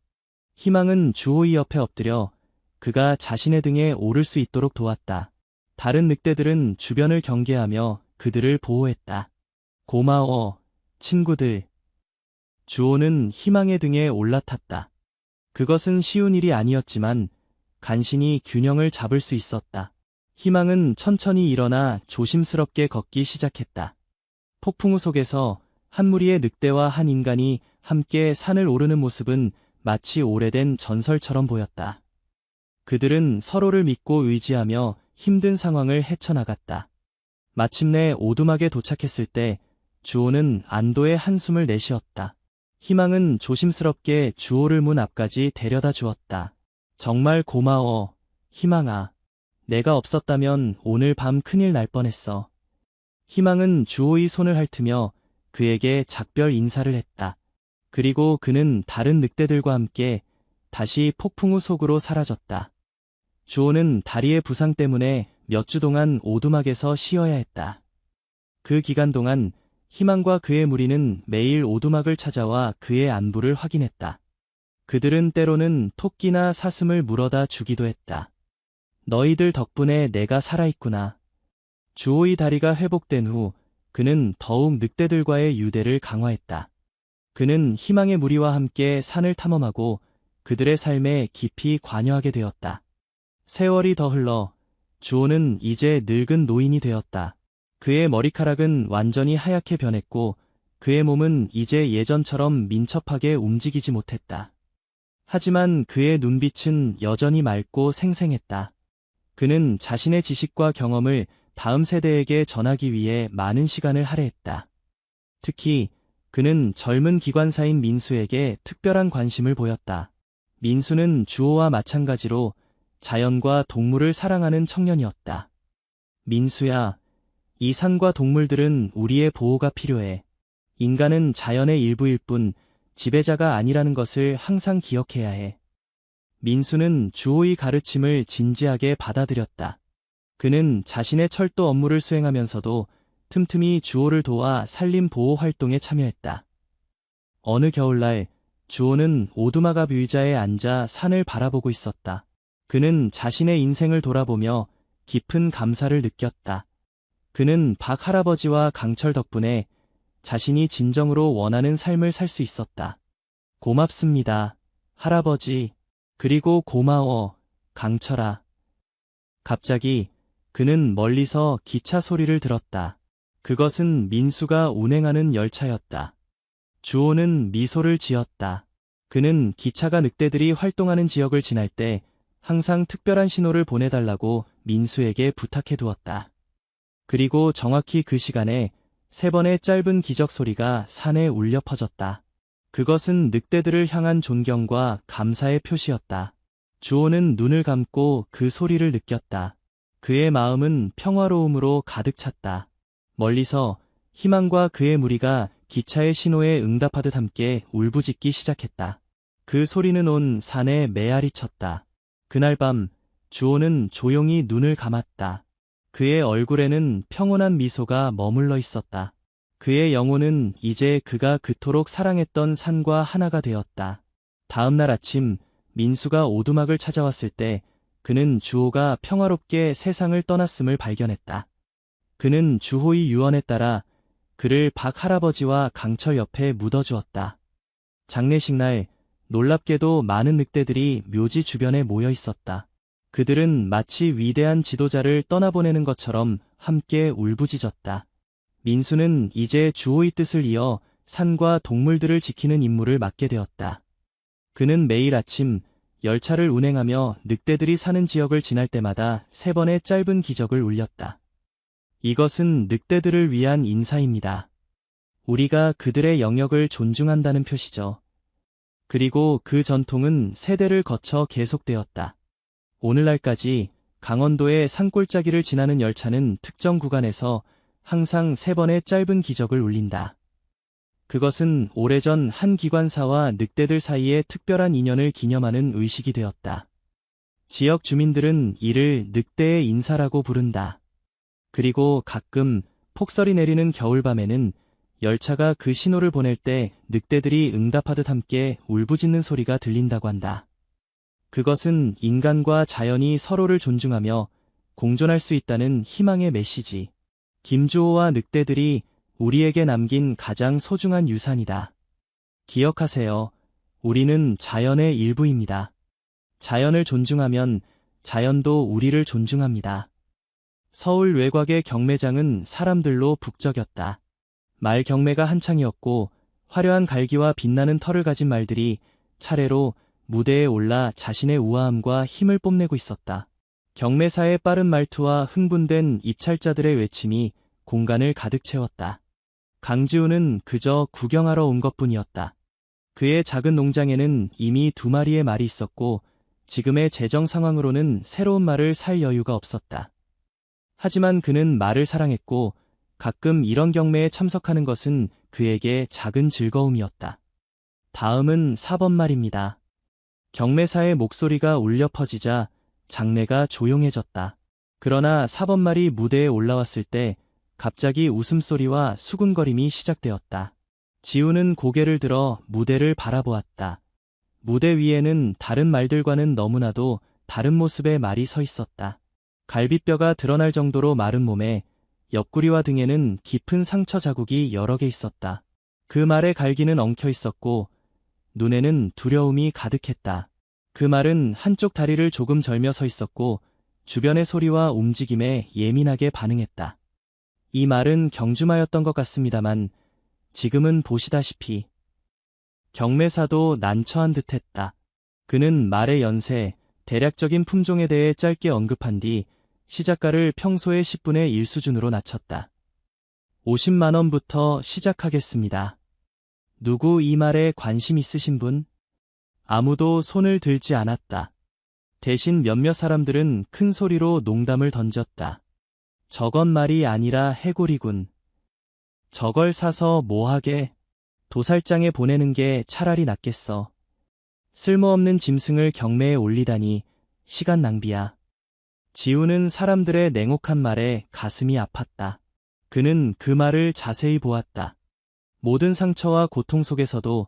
희망은 주호의 옆에 엎드려 그가 자신의 등에 오를 수 있도록 도왔다. 다른 늑대들은 주변을 경계하며 그들을 보호했다. 고마워, 친구들. 주호는 희망의 등에 올라탔다. 그것은 쉬운 일이 아니었지만 간신히 균형을 잡을 수 있었다. 희망은 천천히 일어나 조심스럽게 걷기 시작했다. 폭풍우 속에서 한 무리의 늑대와 한 인간이 함께 산을 오르는 모습은 마치 오래된 전설처럼 보였다. 그들은 서로를 믿고 의지하며 힘든 상황을 헤쳐나갔다. 마침내 오두막에 도착했을 때 주호는 안도의 한숨을 내쉬었다. 희망은 조심스럽게 주호를 문 앞까지 데려다 주었다. 정말 고마워, 희망아. 내가 없었다면 오늘 밤 큰일 날 뻔했어. 희망은 주호의 손을 핥으며 그에게 작별 인사를 했다. 그리고 그는 다른 늑대들과 함께 다시 폭풍우 속으로 사라졌다. 주호는 다리의 부상 때문에 몇 주 동안 오두막에서 쉬어야 했다. 그 기간 동안 희망과 그의 무리는 매일 오두막을 찾아와 그의 안부를 확인했다. 그들은 때로는 토끼나 사슴을 물어다 주기도 했다. 너희들 덕분에 내가 살아있구나. 주호의 다리가 회복된 후 그는 더욱 늑대들과의 유대를 강화했다. 그는 희망의 무리와 함께 산을 탐험하고 그들의 삶에 깊이 관여하게 되었다. 세월이 더 흘러 주호는 이제 늙은 노인이 되었다. 그의 머리카락은 완전히 하얗게 변했고 그의 몸은 이제 예전처럼 민첩하게 움직이지 못했다. 하지만 그의 눈빛은 여전히 맑고 생생했다. 그는 자신의 지식과 경험을 다음 세대에게 전하기 위해 많은 시간을 할애했다. 특히 그는 젊은 기관사인 민수에게 특별한 관심을 보였다. 민수는 주호와 마찬가지로 자연과 동물을 사랑하는 청년이었다. 민수야, 이 산과 동물들은 우리의 보호가 필요해. 인간은 자연의 일부일 뿐 지배자가 아니라는 것을 항상 기억해야 해. 민수는 주호의 가르침을 진지하게 받아들였다. 그는 자신의 철도 업무를 수행하면서도 틈틈이 주호를 도와 산림 보호 활동에 참여했다. 어느 겨울날 주호는 오두막 앞 의자에 앉아 산을 바라보고 있었다. 그는 자신의 인생을 돌아보며 깊은 감사를 느꼈다. 그는 박 할아버지와 강철 덕분에 자신이 진정으로 원하는 삶을 살 수 있었다. 고맙습니다, 할아버지. 그리고 고마워, 강철아. 갑자기 그는 멀리서 기차 소리를 들었다. 그것은 민수가 운행하는 열차였다. 주호는 미소를 지었다. 그는 기차가 늑대들이 활동하는 지역을 지날 때 항상 특별한 신호를 보내달라고 민수에게 부탁해 두었다. 그리고 정확히 그 시간에 3번의 짧은 기적 소리가 산에 울려 퍼졌다. 그것은 늑대들을 향한 존경과 감사의 표시였다. 주호는 눈을 감고 그 소리를 느꼈다. 그의 마음은 평화로움으로 가득 찼다. 멀리서 희망과 그의 무리가 기차의 신호에 응답하듯 함께 울부짖기 시작했다. 그 소리는 온 산에 메아리 쳤다. 그날 밤 주호는 조용히 눈을 감았다. 그의 얼굴에는 평온한 미소가 머물러 있었다. 그의 영혼은 이제 그가 그토록 사랑했던 산과 하나가 되었다. 다음 날 아침 민수가 오두막을 찾아왔을 때 그는 주호가 평화롭게 세상을 떠났음을 발견했다. 그는 주호의 유언에 따라 그를 박 할아버지와 강철 옆에 묻어주었다. 장례식 날 놀랍게도 많은 늑대들이 묘지 주변에 모여 있었다. 그들은 마치 위대한 지도자를 떠나보내는 것처럼 함께 울부짖었다. 민수는 이제 주호의 뜻을 이어 산과 동물들을 지키는 임무를 맡게 되었다. 그는 매일 아침 열차를 운행하며 늑대들이 사는 지역을 지날 때마다 3번의 짧은 기적을 울렸다. 이것은 늑대들을 위한 인사입니다. 우리가 그들의 영역을 존중한다는 표시죠. 그리고 그 전통은 세대를 거쳐 계속되었다. 오늘날까지 강원도의 산골짜기를 지나는 열차는 특정 구간에서 항상 3번의 짧은 기적을 울린다. 그것은 오래전 한 기관사와 늑대들 사이의 특별한 인연을 기념하는 의식이 되었다. 지역 주민들은 이를 늑대의 인사라고 부른다. 그리고 가끔 폭설이 내리는 겨울밤에는 열차가 그 신호를 보낼 때 늑대들이 응답하듯 함께 울부짖는 소리가 들린다고 한다. 그것은 인간과 자연이 서로를 존중하며 공존할 수 있다는 희망의 메시지. 김주호와 늑대들이 우리에게 남긴 가장 소중한 유산이다. 기억하세요. 우리는 자연의 일부입니다. 자연을 존중하면 자연도 우리를 존중합니다. 서울 외곽의 경매장은 사람들로 북적였다. 말 경매가 한창이었고 화려한 갈기와 빛나는 털을 가진 말들이 차례로 무대에 올라 자신의 우아함과 힘을 뽐내고 있었다. 경매사의 빠른 말투와 흥분된 입찰자들의 외침이 공간을 가득 채웠다. 강지우는 그저 구경하러 온 것뿐이었다. 그의 작은 농장에는 이미 2마리의 말이 있었고 지금의 재정 상황으로는 새로운 말을 살 여유가 없었다. 하지만 그는 말을 사랑했고 가끔 이런 경매에 참석하는 것은 그에게 작은 즐거움이었다. 다음은 4번 말입니다. 경매사의 목소리가 울려 퍼지자 장내가 조용해졌다. 그러나 4번 말이 무대에 올라왔을 때 갑자기 웃음소리와 수군거림이 시작되었다. 지우는 고개를 들어 무대를 바라보았다. 무대 위에는 다른 말들과는 너무나도 다른 모습의 말이 서 있었다. 갈비뼈가 드러날 정도로 마른 몸에 옆구리와 등에는 깊은 상처 자국이 여러 개 있었다. 그 말의 갈기는 엉켜 있었고 눈에는 두려움이 가득했다. 그 말은 한쪽 다리를 조금 절며 서 있었고 주변의 소리와 움직임에 예민하게 반응했다. 이 말은 경주마였던 것 같습니다만 지금은 보시다시피 경매사도 난처한 듯했다. 그는 말의 연세, 대략적인 품종에 대해 짧게 언급한 뒤 시작가를 평소의 10분의 1 수준으로 낮췄다. 50만 원부터 시작하겠습니다. 누구 이 말에 관심 있으신 분? 아무도 손을 들지 않았다. 대신 몇몇 사람들은 큰 소리로 농담을 던졌다. 저건 말이 아니라 해골이군. 저걸 사서 뭐하게? 도살장에 보내는 게 차라리 낫겠어. 쓸모없는 짐승을 경매에 올리다니 시간 낭비야. 지우는 사람들의 냉혹한 말에 가슴이 아팠다. 그는 그 말을 자세히 보았다. 모든 상처와 고통 속에서도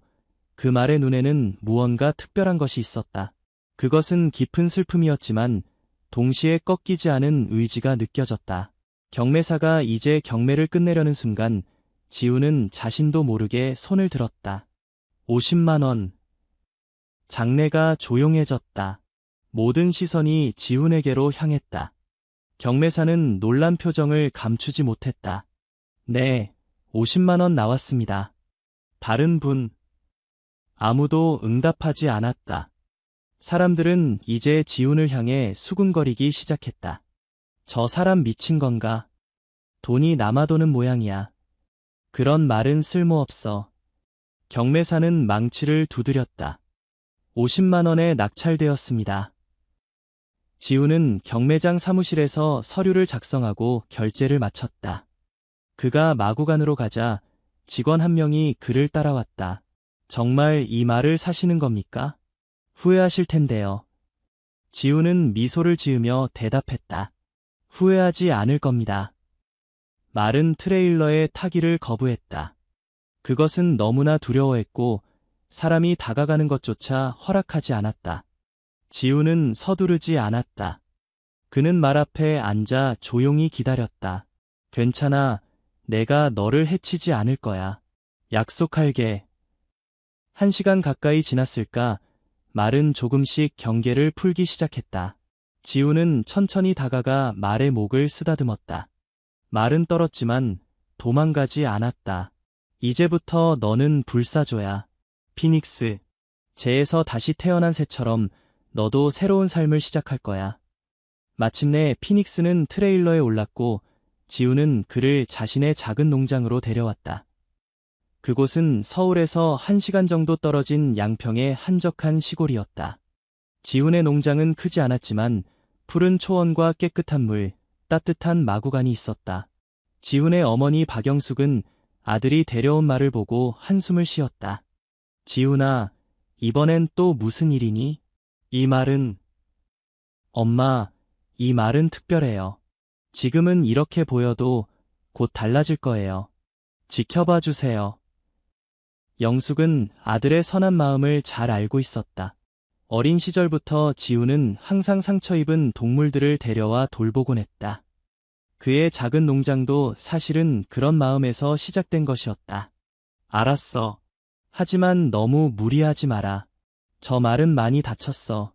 그 말의 눈에는 무언가 특별한 것이 있었다. 그것은 깊은 슬픔이었지만 동시에 꺾이지 않은 의지가 느껴졌다. 경매사가 이제 경매를 끝내려는 순간 지우는 자신도 모르게 손을 들었다. 50만 원. 장내가 조용해졌다. 모든 시선이 지훈에게로 향했다. 경매사는 놀란 표정을 감추지 못했다. 네, 50만 원 나왔습니다. 다른 분. 아무도 응답하지 않았다. 사람들은 이제 지훈을 향해 수군거리기 시작했다. 저 사람 미친 건가? 돈이 남아도는 모양이야. 그런 말은 쓸모없어. 경매사는 망치를 두드렸다. 50만 원에 낙찰되었습니다. 지훈은 경매장 사무실에서 서류를 작성하고 결제를 마쳤다. 그가 마구간으로 가자 직원 한 명이 그를 따라왔다. 정말 이 말을 사시는 겁니까? 후회하실 텐데요. 지훈은 미소를 지으며 대답했다. 후회하지 않을 겁니다. 말은 트레일러에 타기를 거부했다. 그것은 너무나 두려워했고 사람이 다가가는 것조차 허락하지 않았다. 지훈은 서두르지 않았다. 그는 말 앞에 앉아 조용히 기다렸다. 괜찮아. 내가 너를 해치지 않을 거야. 약속할게. 1시간 가까이 지났을까? 말은 조금씩 경계를 풀기 시작했다. 지훈은 천천히 다가가 말의 목을 쓰다듬었다. 말은 떨었지만 도망가지 않았다. 이제부터 너는 불사조야. 피닉스. 재에서 다시 태어난 새처럼 너도 새로운 삶을 시작할 거야. 마침내 피닉스는 트레일러에 올랐고 지우는 그를 자신의 작은 농장으로 데려왔다. 그곳은 서울에서 1시간 정도 떨어진 양평의 한적한 시골이었다. 지훈의 농장은 크지 않았지만 푸른 초원과 깨끗한 물, 따뜻한 마구간이 있었다. 지훈의 어머니 박영숙은 아들이 데려온 말을 보고 한숨을 쉬었다. 지훈아, 이번엔 또 무슨 일이니? 이 말은, 엄마, 이 말은 특별해요. 지금은 이렇게 보여도 곧 달라질 거예요. 지켜봐 주세요. 영숙은 아들의 선한 마음을 잘 알고 있었다. 어린 시절부터 지우는 항상 상처 입은 동물들을 데려와 돌보곤 했다. 그의 작은 농장도 사실은 그런 마음에서 시작된 것이었다. 알았어. 하지만 너무 무리하지 마라. 저 말은 많이 다쳤어.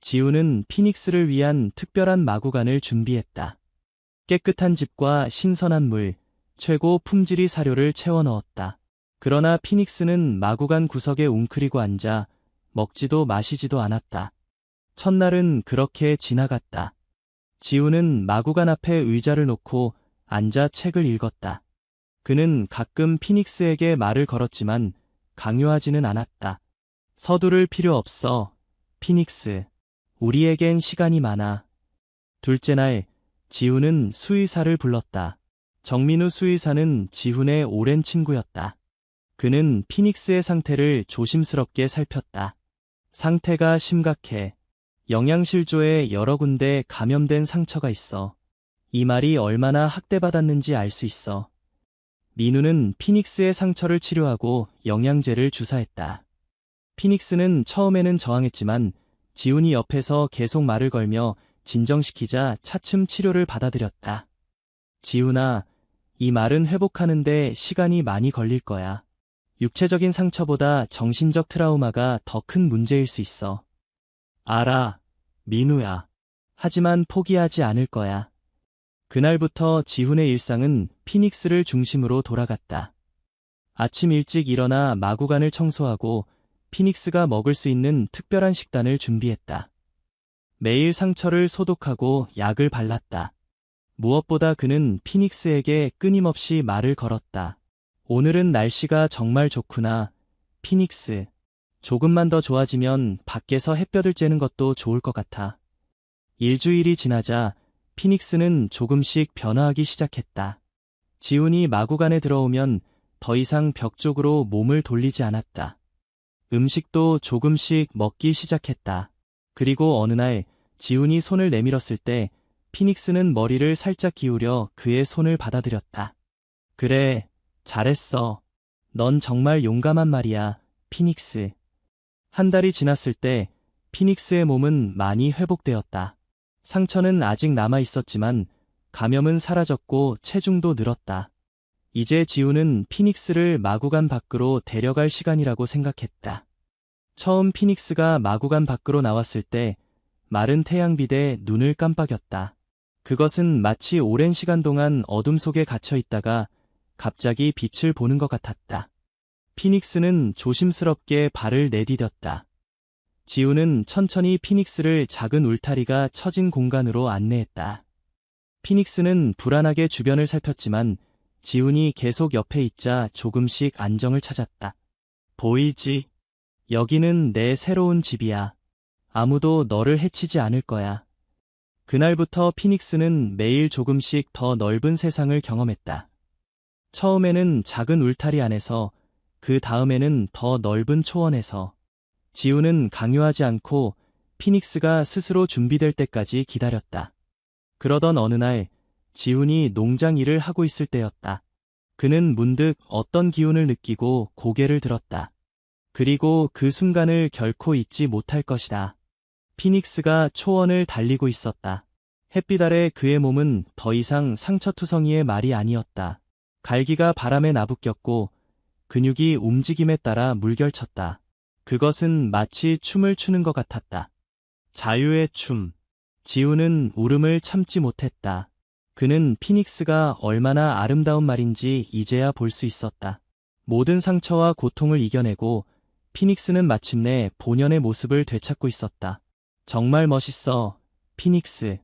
지우는 피닉스를 위한 특별한 마구간을 준비했다. 깨끗한 집과 신선한 물, 최고 품질의 사료를 채워 넣었다. 그러나 피닉스는 마구간 구석에 웅크리고 앉아 먹지도 마시지도 않았다. 첫날은 그렇게 지나갔다. 지우는 마구간 앞에 의자를 놓고 앉아 책을 읽었다. 그는 가끔 피닉스에게 말을 걸었지만 강요하지는 않았다. 서두를 필요 없어, 피닉스. 우리에겐 시간이 많아. 둘째 날, 지훈은 수의사를 불렀다. 정민우 수의사는 지훈의 오랜 친구였다. 그는 피닉스의 상태를 조심스럽게 살폈다. 상태가 심각해. 영양실조에 여러 군데 감염된 상처가 있어. 이 말이 얼마나 학대받았는지 알 수 있어. 민우는 피닉스의 상처를 치료하고 영양제를 주사했다. 피닉스는 처음에는 저항했지만 지훈이 옆에서 계속 말을 걸며 진정시키자 차츰 치료를 받아들였다. 지훈아, 이 말은 회복하는데 시간이 많이 걸릴 거야. 육체적인 상처보다 정신적 트라우마가 더 큰 문제일 수 있어. 알아, 민우야. 하지만 포기하지 않을 거야. 그날부터 지훈의 일상은 피닉스를 중심으로 돌아갔다. 아침 일찍 일어나 마구간을 청소하고 피닉스가 먹을 수 있는 특별한 식단을 준비했다. 매일 상처를 소독하고 약을 발랐다. 무엇보다 그는 피닉스에게 끊임없이 말을 걸었다. 오늘은 날씨가 정말 좋구나, 피닉스. 조금만 더 좋아지면 밖에서 햇볕을 쬐는 것도 좋을 것 같아. 일주일이 지나자 피닉스는 조금씩 변화하기 시작했다. 지훈이 마구간에 들어오면 더 이상 벽 쪽으로 몸을 돌리지 않았다. 음식도 조금씩 먹기 시작했다. 그리고 어느 날 지훈이 손을 내밀었을 때 피닉스는 머리를 살짝 기울여 그의 손을 받아들였다. 그래, 잘했어. 넌 정말 용감한 말이야, 피닉스. 한 달이 지났을 때 피닉스의 몸은 많이 회복되었다. 상처는 아직 남아 있었지만 감염은 사라졌고 체중도 늘었다. 이제 지훈은 피닉스를 마구간 밖으로 데려갈 시간이라고 생각했다. 처음 피닉스가 마구간 밖으로 나왔을 때 마른 태양빛에 눈을 깜빡였다. 그것은 마치 오랜 시간 동안 어둠 속에 갇혀 있다가 갑자기 빛을 보는 것 같았다. 피닉스는 조심스럽게 발을 내디뎠다. 지훈은 천천히 피닉스를 작은 울타리가 쳐진 공간으로 안내했다. 피닉스는 불안하게 주변을 살폈지만 지훈이 계속 옆에 있자 조금씩 안정을 찾았다. 보이지? 여기는 내 새로운 집이야. 아무도 너를 해치지 않을 거야. 그날부터 피닉스는 매일 조금씩 더 넓은 세상을 경험했다. 처음에는 작은 울타리 안에서, 그 다음에는 더 넓은 초원에서. 지훈은 강요하지 않고 피닉스가 스스로 준비될 때까지 기다렸다. 그러던 어느 날 지훈이 농장 일을 하고 있을 때였다. 그는 문득 어떤 기운을 느끼고 고개를 들었다. 그리고 그 순간을 결코 잊지 못할 것이다. 피닉스가 초원을 달리고 있었다. 햇빛 아래 그의 몸은 더 이상 상처투성이의 말이 아니었다. 갈기가 바람에 나부꼈고 근육이 움직임에 따라 물결쳤다. 그것은 마치 춤을 추는 것 같았다. 자유의 춤. 지훈은 울음을 참지 못했다. 그는 피닉스가 얼마나 아름다운 말인지 이제야 볼 수 있었다. 모든 상처와 고통을 이겨내고 피닉스는 마침내 본연의 모습을 되찾고 있었다. 정말 멋있어, 피닉스.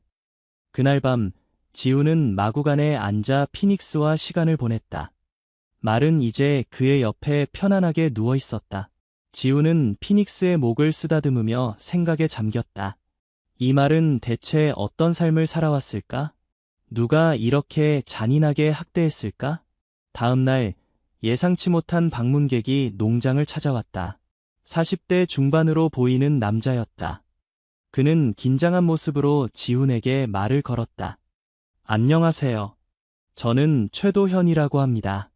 그날 밤, 지우는 마구간에 앉아 피닉스와 시간을 보냈다. 말은 이제 그의 옆에 편안하게 누워 있었다. 지우는 피닉스의 목을 쓰다듬으며 생각에 잠겼다. 이 말은 대체 어떤 삶을 살아왔을까? 누가 이렇게 잔인하게 학대했을까? 다음 날, 예상치 못한 방문객이 농장을 찾아왔다. 40대 중반으로 보이는 남자였다. 그는 긴장한 모습으로 지훈에게 말을 걸었다. 안녕하세요. 저는 최도현이라고 합니다.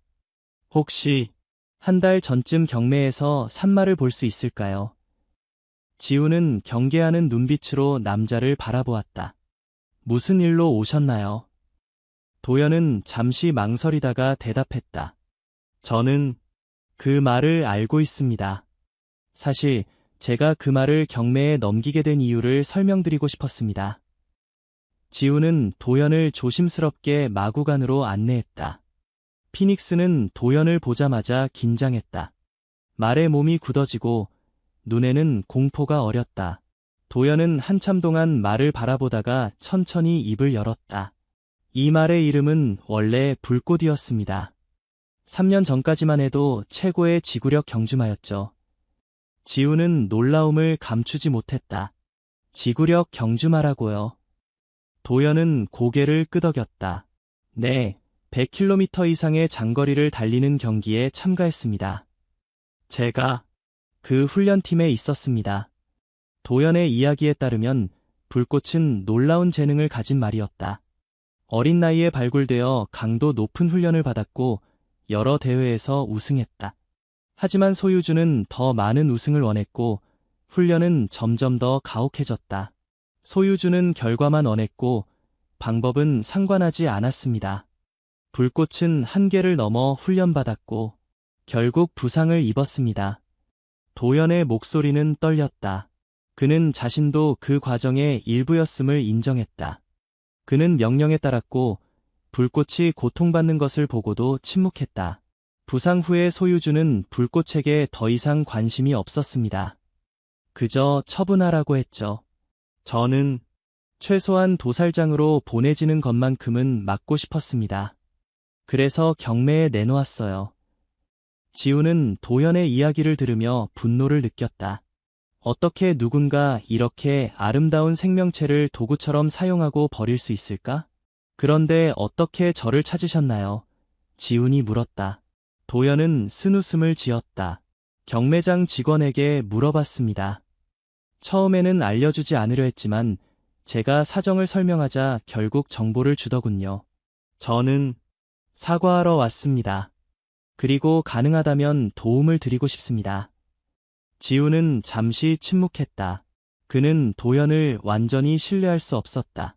혹시 한 달 전쯤 경매에서 산 말을 볼 수 있을까요? 지훈은 경계하는 눈빛으로 남자를 바라보았다. 무슨 일로 오셨나요? 도연은 잠시 망설이다가 대답했다. 저는 그 말을 알고 있습니다. 사실 제가 그 말을 경매에 넘기게 된 이유를 설명드리고 싶었습니다. 지훈은 도연을 조심스럽게 마구간으로 안내했다. 피닉스는 도연을 보자마자 긴장했다. 말에 몸이 굳어지고 눈에는 공포가 어렸다. 도연은 한참 동안 말을 바라보다가 천천히 입을 열었다. 이 말의 이름은 원래 불꽃이었습니다. 3년 전까지만 해도 최고의 지구력 경주마였죠. 지우는 놀라움을 감추지 못했다. 지구력 경주마라고요. 도연은 고개를 끄덕였다. 네, 100km 이상의 장거리를 달리는 경기에 참가했습니다. 제가 그 훈련팀에 있었습니다. 도연의 이야기에 따르면 불꽃은 놀라운 재능을 가진 말이었다. 어린 나이에 발굴되어 강도 높은 훈련을 받았고 여러 대회에서 우승했다. 하지만 소유주는 더 많은 우승을 원했고 훈련은 점점 더 가혹해졌다. 소유주는 결과만 원했고 방법은 상관하지 않았습니다. 불꽃은 한계를 넘어 훈련받았고 결국 부상을 입었습니다. 도연의 목소리는 떨렸다. 그는 자신도 그 과정의 일부였음을 인정했다. 그는 명령에 따랐고 불꽃이 고통받는 것을 보고도 침묵했다. 부상 후에 소유주는 불꽃에게 더 이상 관심이 없었습니다. 그저 처분하라고 했죠. 저는 최소한 도살장으로 보내지는 것만큼은 막고 싶었습니다. 그래서 경매에 내놓았어요. 지우는 도연의 이야기를 들으며 분노를 느꼈다. 어떻게 누군가 이렇게 아름다운 생명체를 도구처럼 사용하고 버릴 수 있을까? 그런데 어떻게 저를 찾으셨나요? 지훈이 물었다. 도연은 쓴웃음을 지었다. 경매장 직원에게 물어봤습니다. 처음에는 알려주지 않으려 했지만 제가 사정을 설명하자 결국 정보를 주더군요. 저는 사과하러 왔습니다. 그리고 가능하다면 도움을 드리고 싶습니다. 지우는 잠시 침묵했다. 그는 도연을 완전히 신뢰할 수 없었다.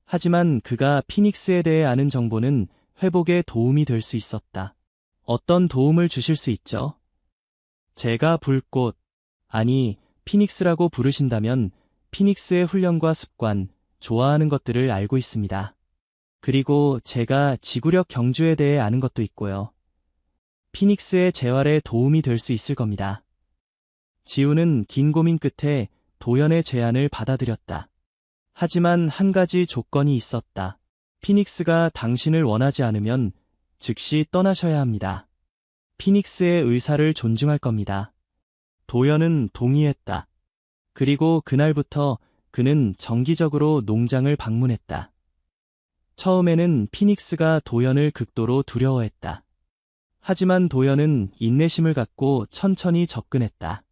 하지만 그가 피닉스에 대해 아는 정보는 회복에 도움이 될 수 있었다. 어떤 도움을 주실 수 있죠? 제가 불꽃, 아니 피닉스라고 부르신다면 피닉스의 훈련과 습관, 좋아하는 것들을 알고 있습니다. 그리고 제가 지구력 경주에 대해 아는 것도 있고요. 피닉스의 재활에 도움이 될 수 있을 겁니다. 지우는 긴 고민 끝에 도연의 제안을 받아들였다. 하지만 한 가지 조건이 있었다. 피닉스가 당신을 원하지 않으면 즉시 떠나셔야 합니다. 피닉스의 의사를 존중할 겁니다. 도연은 동의했다. 그리고 그날부터 그는 정기적으로 농장을 방문했다. 처음에는 피닉스가 도연을 극도로 두려워했다. 하지만 도연은 인내심을 갖고 천천히 접근했다.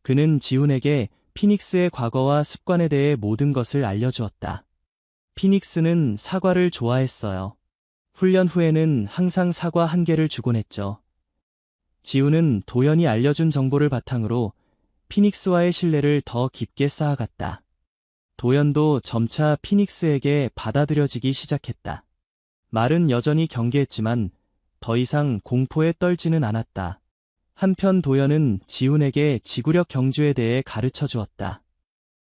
그는 지훈에게 피닉스의 과거와 습관에 대해 모든 것을 알려주었다. 피닉스는 사과를 좋아했어요. 훈련 후에는 항상 사과 한 개를 주곤 했죠. 지훈은 도연이 알려준 정보를 바탕으로 피닉스와의 신뢰를 더 깊게 쌓아갔다. 도연도 점차 피닉스에게 받아들여지기 시작했다. 말은 여전히 경계했지만 더 이상 공포에 떨지는 않았다. 한편 도연은 지훈에게 지구력 경주에 대해 가르쳐 주었다.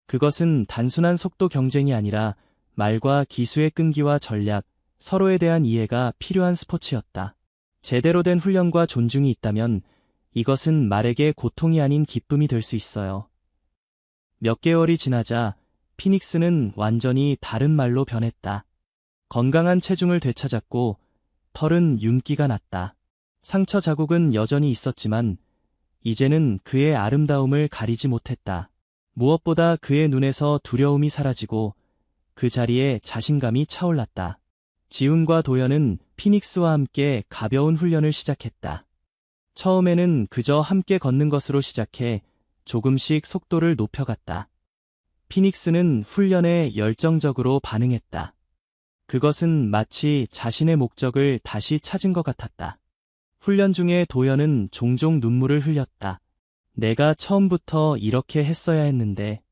그것은 단순한 속도 경쟁이 아니라 말과 기수의 끈기와 전략, 서로에 대한 이해가 필요한 스포츠였다. 제대로 된 훈련과 존중이 있다면 이것은 말에게 고통이 아닌 기쁨이 될 수 있어요. 몇 개월이 지나자 피닉스는 완전히 다른 말로 변했다. 건강한 체중을 되찾았고 털은 윤기가 났다. 상처 자국은 여전히 있었지만 이제는 그의 아름다움을 가리지 못했다. 무엇보다 그의 눈에서 두려움이 사라지고 그 자리에 자신감이 차올랐다. 지훈과 도연은 피닉스와 함께 가벼운 훈련을 시작했다. 처음에는 그저 함께 걷는 것으로 시작해 조금씩 속도를 높여갔다. 피닉스는 훈련에 열정적으로 반응했다. 그것은 마치 자신의 목적을 다시 찾은 것 같았다. 훈련 중에 도연은 종종 눈물을 흘렸다. 내가 처음부터 이렇게 했어야 했는데.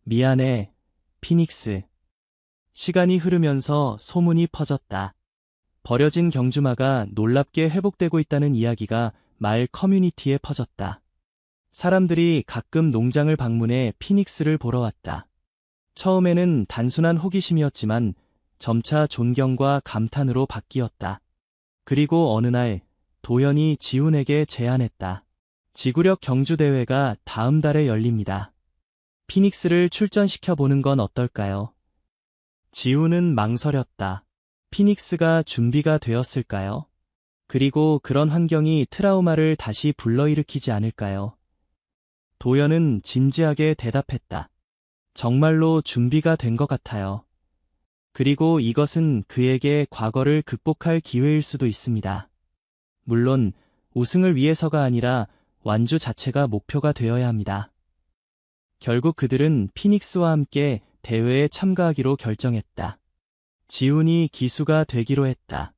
미안해, 피닉스. 시간이 흐르면서 소문이 퍼졌다. 버려진 경주마가 놀랍게 회복되고 있다는 이야기가 마을 커뮤니티에 퍼졌다. 사람들이 가끔 농장을 방문해 피닉스를 보러 왔다. 처음에는 단순한 호기심이었지만 점차 존경과 감탄으로 바뀌었다. 그리고 어느 날 도연이 지훈에게 제안했다. 지구력 경주대회가 다음 달에 열립니다. 피닉스를 출전시켜 보는 건 어떨까요? 지훈은 망설였다. 피닉스가 준비가 되었을까요? 그리고 그런 환경이 트라우마를 다시 불러일으키지 않을까요? 도연은 진지하게 대답했다. 정말로 준비가 된 것 같아요. 그리고 이것은 그에게 과거를 극복할 기회일 수도 있습니다. 물론 우승을 위해서가 아니라 완주 자체가 목표가 되어야 합니다. 결국 그들은 피닉스와 함께 대회에 참가하기로 결정했다. 지훈이 기수가 되기로 했다.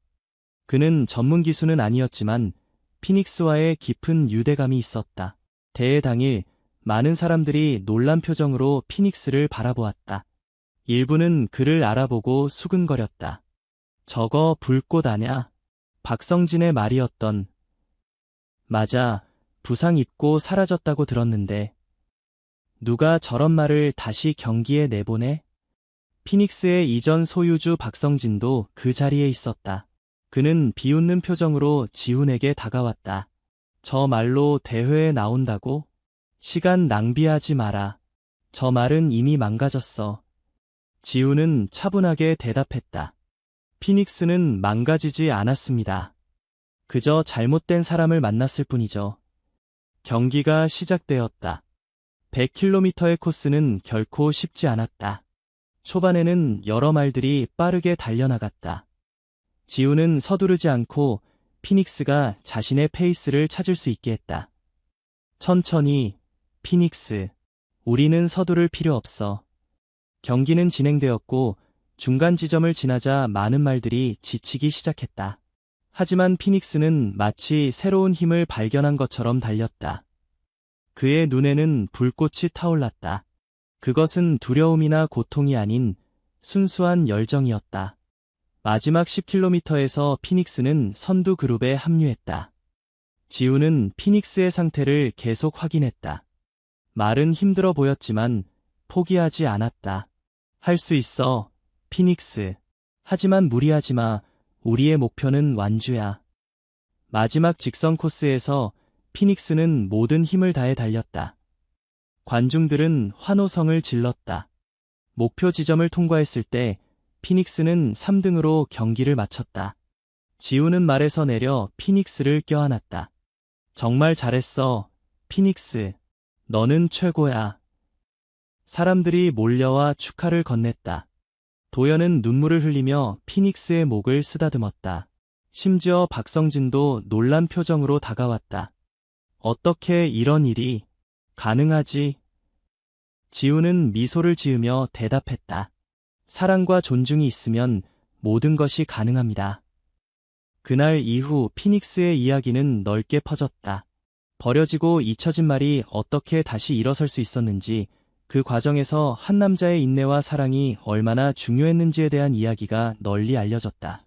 그는 전문 기수는 아니었지만 피닉스와의 깊은 유대감이 있었다. 대회 당일 많은 사람들이 놀란 표정으로 피닉스를 바라보았다. 일부는 그를 알아보고 수근거렸다. 저거 불꽃 아냐? 박성진의 말이었던. 맞아, 부상 입고 사라졌다고 들었는데. 누가 저런 말을 다시 경기에 내보내? 피닉스의 이전 소유주 박성진도 그 자리에 있었다. 그는 비웃는 표정으로 지훈에게 다가왔다. 저 말로 대회에 나온다고? 시간 낭비하지 마라. 저 말은 이미 망가졌어. 지훈은 차분하게 대답했다. 피닉스는 망가지지 않았습니다. 그저 잘못된 사람을 만났을 뿐이죠. 경기가 시작되었다. 100km의 코스는 결코 쉽지 않았다. 초반에는 여러 말들이 빠르게 달려나갔다. 지훈은 서두르지 않고 피닉스가 자신의 페이스를 찾을 수 있게 했다. 천천히, 피닉스. 우리는 서두를 필요 없어. 경기는 진행되었고 중간 지점을 지나자 많은 말들이 지치기 시작했다. 하지만 피닉스는 마치 새로운 힘을 발견한 것처럼 달렸다. 그의 눈에는 불꽃이 타올랐다. 그것은 두려움이나 고통이 아닌 순수한 열정이었다. 마지막 10km에서 피닉스는 선두 그룹에 합류했다. 지훈은 피닉스의 상태를 계속 확인했다. 말은 힘들어 보였지만 포기하지 않았다. 할 수 있어, 피닉스. 하지만 무리하지 마. 우리의 목표는 완주야. 마지막 직선 코스에서 피닉스는 모든 힘을 다해 달렸다. 관중들은 환호성을 질렀다. 목표 지점을 통과했을 때 피닉스는 3등으로 경기를 마쳤다. 지훈은 말에서 내려 피닉스를 껴안았다. 정말 잘했어, 피닉스. 너는 최고야. 사람들이 몰려와 축하를 건넸다. 도연은 눈물을 흘리며 피닉스의 목을 쓰다듬었다. 심지어 박성진도 놀란 표정으로 다가왔다. 어떻게 이런 일이 가능하지? 지훈은 미소를 지으며 대답했다. 사랑과 존중이 있으면 모든 것이 가능합니다. 그날 이후 피닉스의 이야기는 넓게 퍼졌다. 버려지고 잊혀진 말이 어떻게 다시 일어설 수 있었는지, 그 과정에서 한 남자의 인내와 사랑이 얼마나 중요했는지에 대한 이야기가 널리 알려졌다.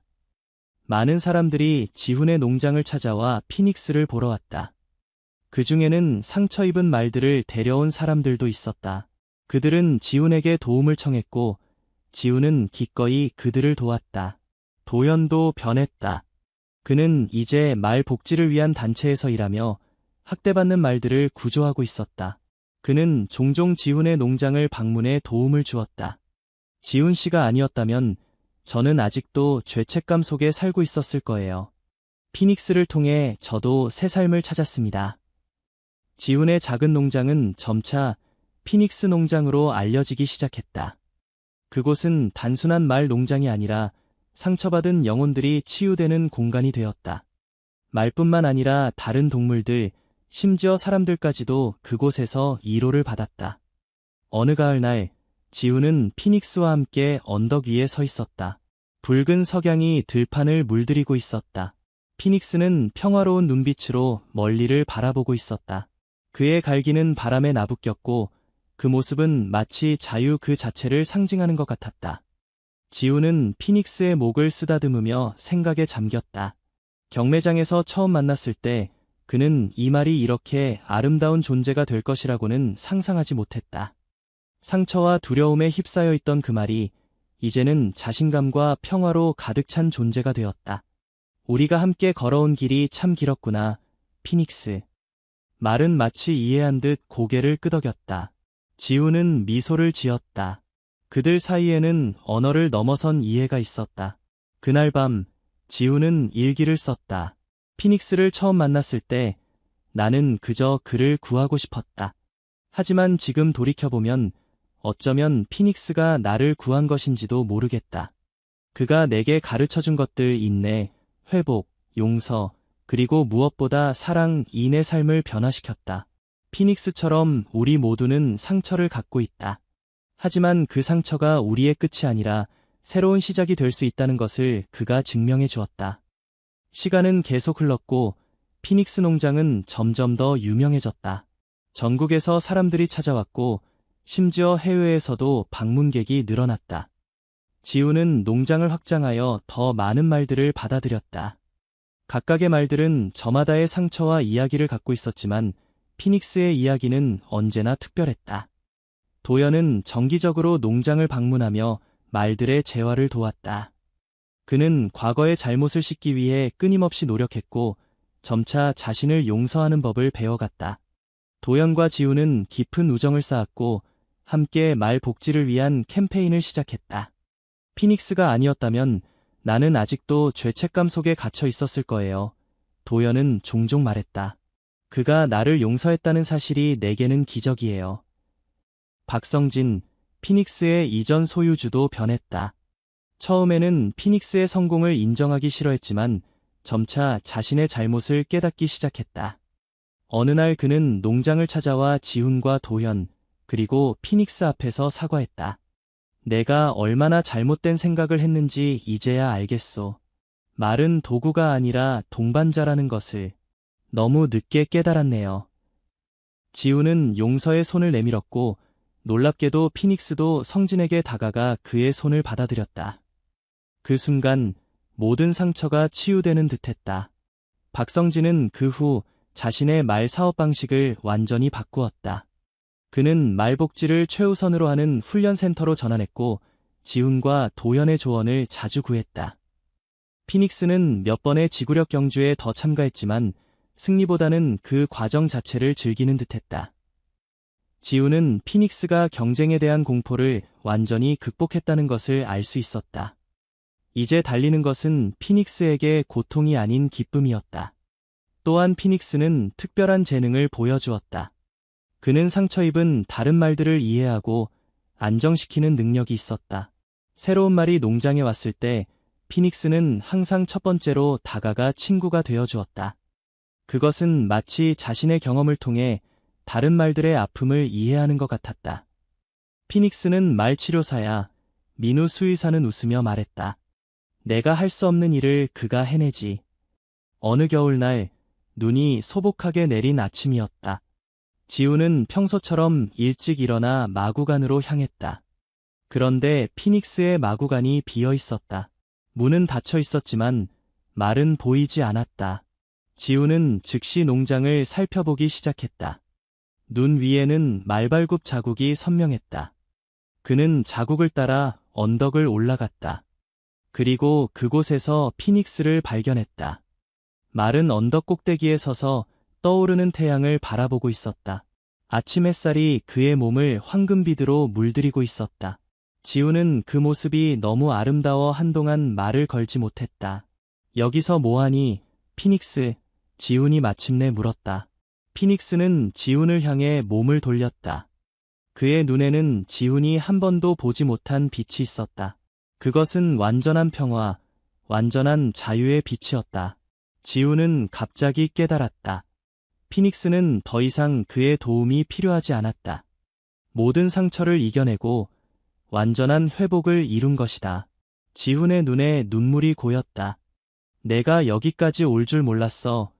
많은 사람들이 지훈의 농장을 찾아와 피닉스를 보러 왔다. 그 중에는 상처 입은 말들을 데려온 사람들도 있었다. 그들은 지훈에게 도움을 청했고 지훈은 기꺼이 그들을 도왔다. 도연도 변했다. 그는 이제 말 복지를 위한 단체에서 일하며 학대받는 말들을 구조하고 있었다. 그는 종종 지훈의 농장을 방문해 도움을 주었다. 지훈 씨가 아니었다면 저는 아직도 죄책감 속에 살고 있었을 거예요. 피닉스를 통해 저도 새 삶을 찾았습니다. 지훈의 작은 농장은 점차 피닉스 농장으로 알려지기 시작했다. 그곳은 단순한 말 농장이 아니라 상처받은 영혼들이 치유되는 공간이 되었다. 말뿐만 아니라 다른 동물들, 심지어 사람들까지도 그곳에서 위로를 받았다. 어느 가을날, 지훈은 피닉스와 함께 언덕 위에 서 있었다. 붉은 석양이 들판을 물들이고 있었다. 피닉스는 평화로운 눈빛으로 멀리를 바라보고 있었다. 그의 갈기는 바람에 나부꼈고 그 모습은 마치 자유 그 자체를 상징하는 것 같았다. 지훈은 피닉스의 목을 쓰다듬으며 생각에 잠겼다. 경매장에서 처음 만났을 때 그는 이 말이 이렇게 아름다운 존재가 될 것이라고는 상상하지 못했다. 상처와 두려움에 휩싸여 있던 그 말이 이제는 자신감과 평화로 가득 찬 존재가 되었다. 우리가 함께 걸어온 길이 참 길었구나, 피닉스. 말은 마치 이해한 듯 고개를 끄덕였다. 지훈은 미소를 지었다. 그들 사이에는 언어를 넘어선 이해가 있었다. 그날 밤, 지훈은 일기를 썼다. 피닉스를 처음 만났을 때 나는 그저 그를 구하고 싶었다. 하지만 지금 돌이켜보면 어쩌면 피닉스가 나를 구한 것인지도 모르겠다. 그가 내게 가르쳐준 것들 인내, 회복, 용서, 그리고 무엇보다 사랑이 내 삶을 변화시켰다. 피닉스처럼 우리 모두는 상처를 갖고 있다. 하지만 그 상처가 우리의 끝이 아니라 새로운 시작이 될 수 있다는 것을 그가 증명해 주었다. 시간은 계속 흘렀고 피닉스 농장은 점점 더 유명해졌다. 전국에서 사람들이 찾아왔고 심지어 해외에서도 방문객이 늘어났다. 지훈은 농장을 확장하여 더 많은 말들을 받아들였다. 각각의 말들은 저마다의 상처와 이야기를 갖고 있었지만 피닉스의 이야기는 언제나 특별했다. 도연은 정기적으로 농장을 방문하며 말들의 재활을 도왔다. 그는 과거의 잘못을 씻기 위해 끊임없이 노력했고 점차 자신을 용서하는 법을 배워갔다. 도연과 지훈은 깊은 우정을 쌓았고 함께 말 복지를 위한 캠페인을 시작했다. 피닉스가 아니었다면 나는 아직도 죄책감 속에 갇혀 있었을 거예요. 도연은 종종 말했다. 그가 나를 용서했다는 사실이 내게는 기적이에요. 박성진, 피닉스의 이전 소유주도 변했다. 처음에는 피닉스의 성공을 인정하기 싫어했지만 점차 자신의 잘못을 깨닫기 시작했다. 어느 날 그는 농장을 찾아와 지훈과 도현, 그리고 피닉스 앞에서 사과했다. 내가 얼마나 잘못된 생각을 했는지 이제야 알겠소. 말은 도구가 아니라 동반자라는 것을 너무 늦게 깨달았네요. 지훈은 용서의 손을 내밀었고 놀랍게도 피닉스도 성진에게 다가가 그의 손을 받아들였다. 그 순간 모든 상처가 치유되는 듯했다. 박성진은 그 후 자신의 말 사업 방식을 완전히 바꾸었다. 그는 말복지를 최우선으로 하는 훈련센터로 전환했고 지훈과 도연의 조언을 자주 구했다. 피닉스는 몇 번의 지구력 경주에 더 참가했지만 승리보다는 그 과정 자체를 즐기는 듯했다. 지훈은 피닉스가 경쟁에 대한 공포를 완전히 극복했다는 것을 알 수 있었다. 이제 달리는 것은 피닉스에게 고통이 아닌 기쁨이었다. 또한 피닉스는 특별한 재능을 보여주었다. 그는 상처 입은 다른 말들을 이해하고 안정시키는 능력이 있었다. 새로운 말이 농장에 왔을 때 피닉스는 항상 첫 번째로 다가가 친구가 되어주었다. 그것은 마치 자신의 경험을 통해 다른 말들의 아픔을 이해하는 것 같았다. 피닉스는 말치료사야. 민우 수의사는 웃으며 말했다. 내가 할 수 없는 일을 그가 해내지. 어느 겨울날 눈이 소복하게 내린 아침이었다. 지훈은 평소처럼 일찍 일어나 마구간으로 향했다. 그런데 피닉스의 마구간이 비어 있었다. 문은 닫혀 있었지만 말은 보이지 않았다. 지훈은 즉시 농장을 살펴보기 시작했다. 눈 위에는 말발굽 자국이 선명했다. 그는 자국을 따라 언덕을 올라갔다. 그리고 그곳에서 피닉스를 발견했다. 말은 언덕 꼭대기에 서서 떠오르는 태양을 바라보고 있었다. 아침 햇살이 그의 몸을 황금빛으로 물들이고 있었다. 지우는 그 모습이 너무 아름다워 한동안 말을 걸지 못했다. 여기서 뭐하니, 피닉스? 지훈이 마침내 물었다. 피닉스는 지훈을 향해 몸을 돌렸다. 그의 눈에는 지훈이 한 번도 보지 못한 빛이 있었다. 그것은 완전한 평화, 완전한 자유의 빛이었다. 지훈은 갑자기 깨달았다. 피닉스는 더 이상 그의 도움이 필요하지 않았다. 모든 상처를 이겨내고 완전한 회복을 이룬 것이다. 지훈의 눈에 눈물이 고였다. 내가 여기까지 올 줄 몰랐어,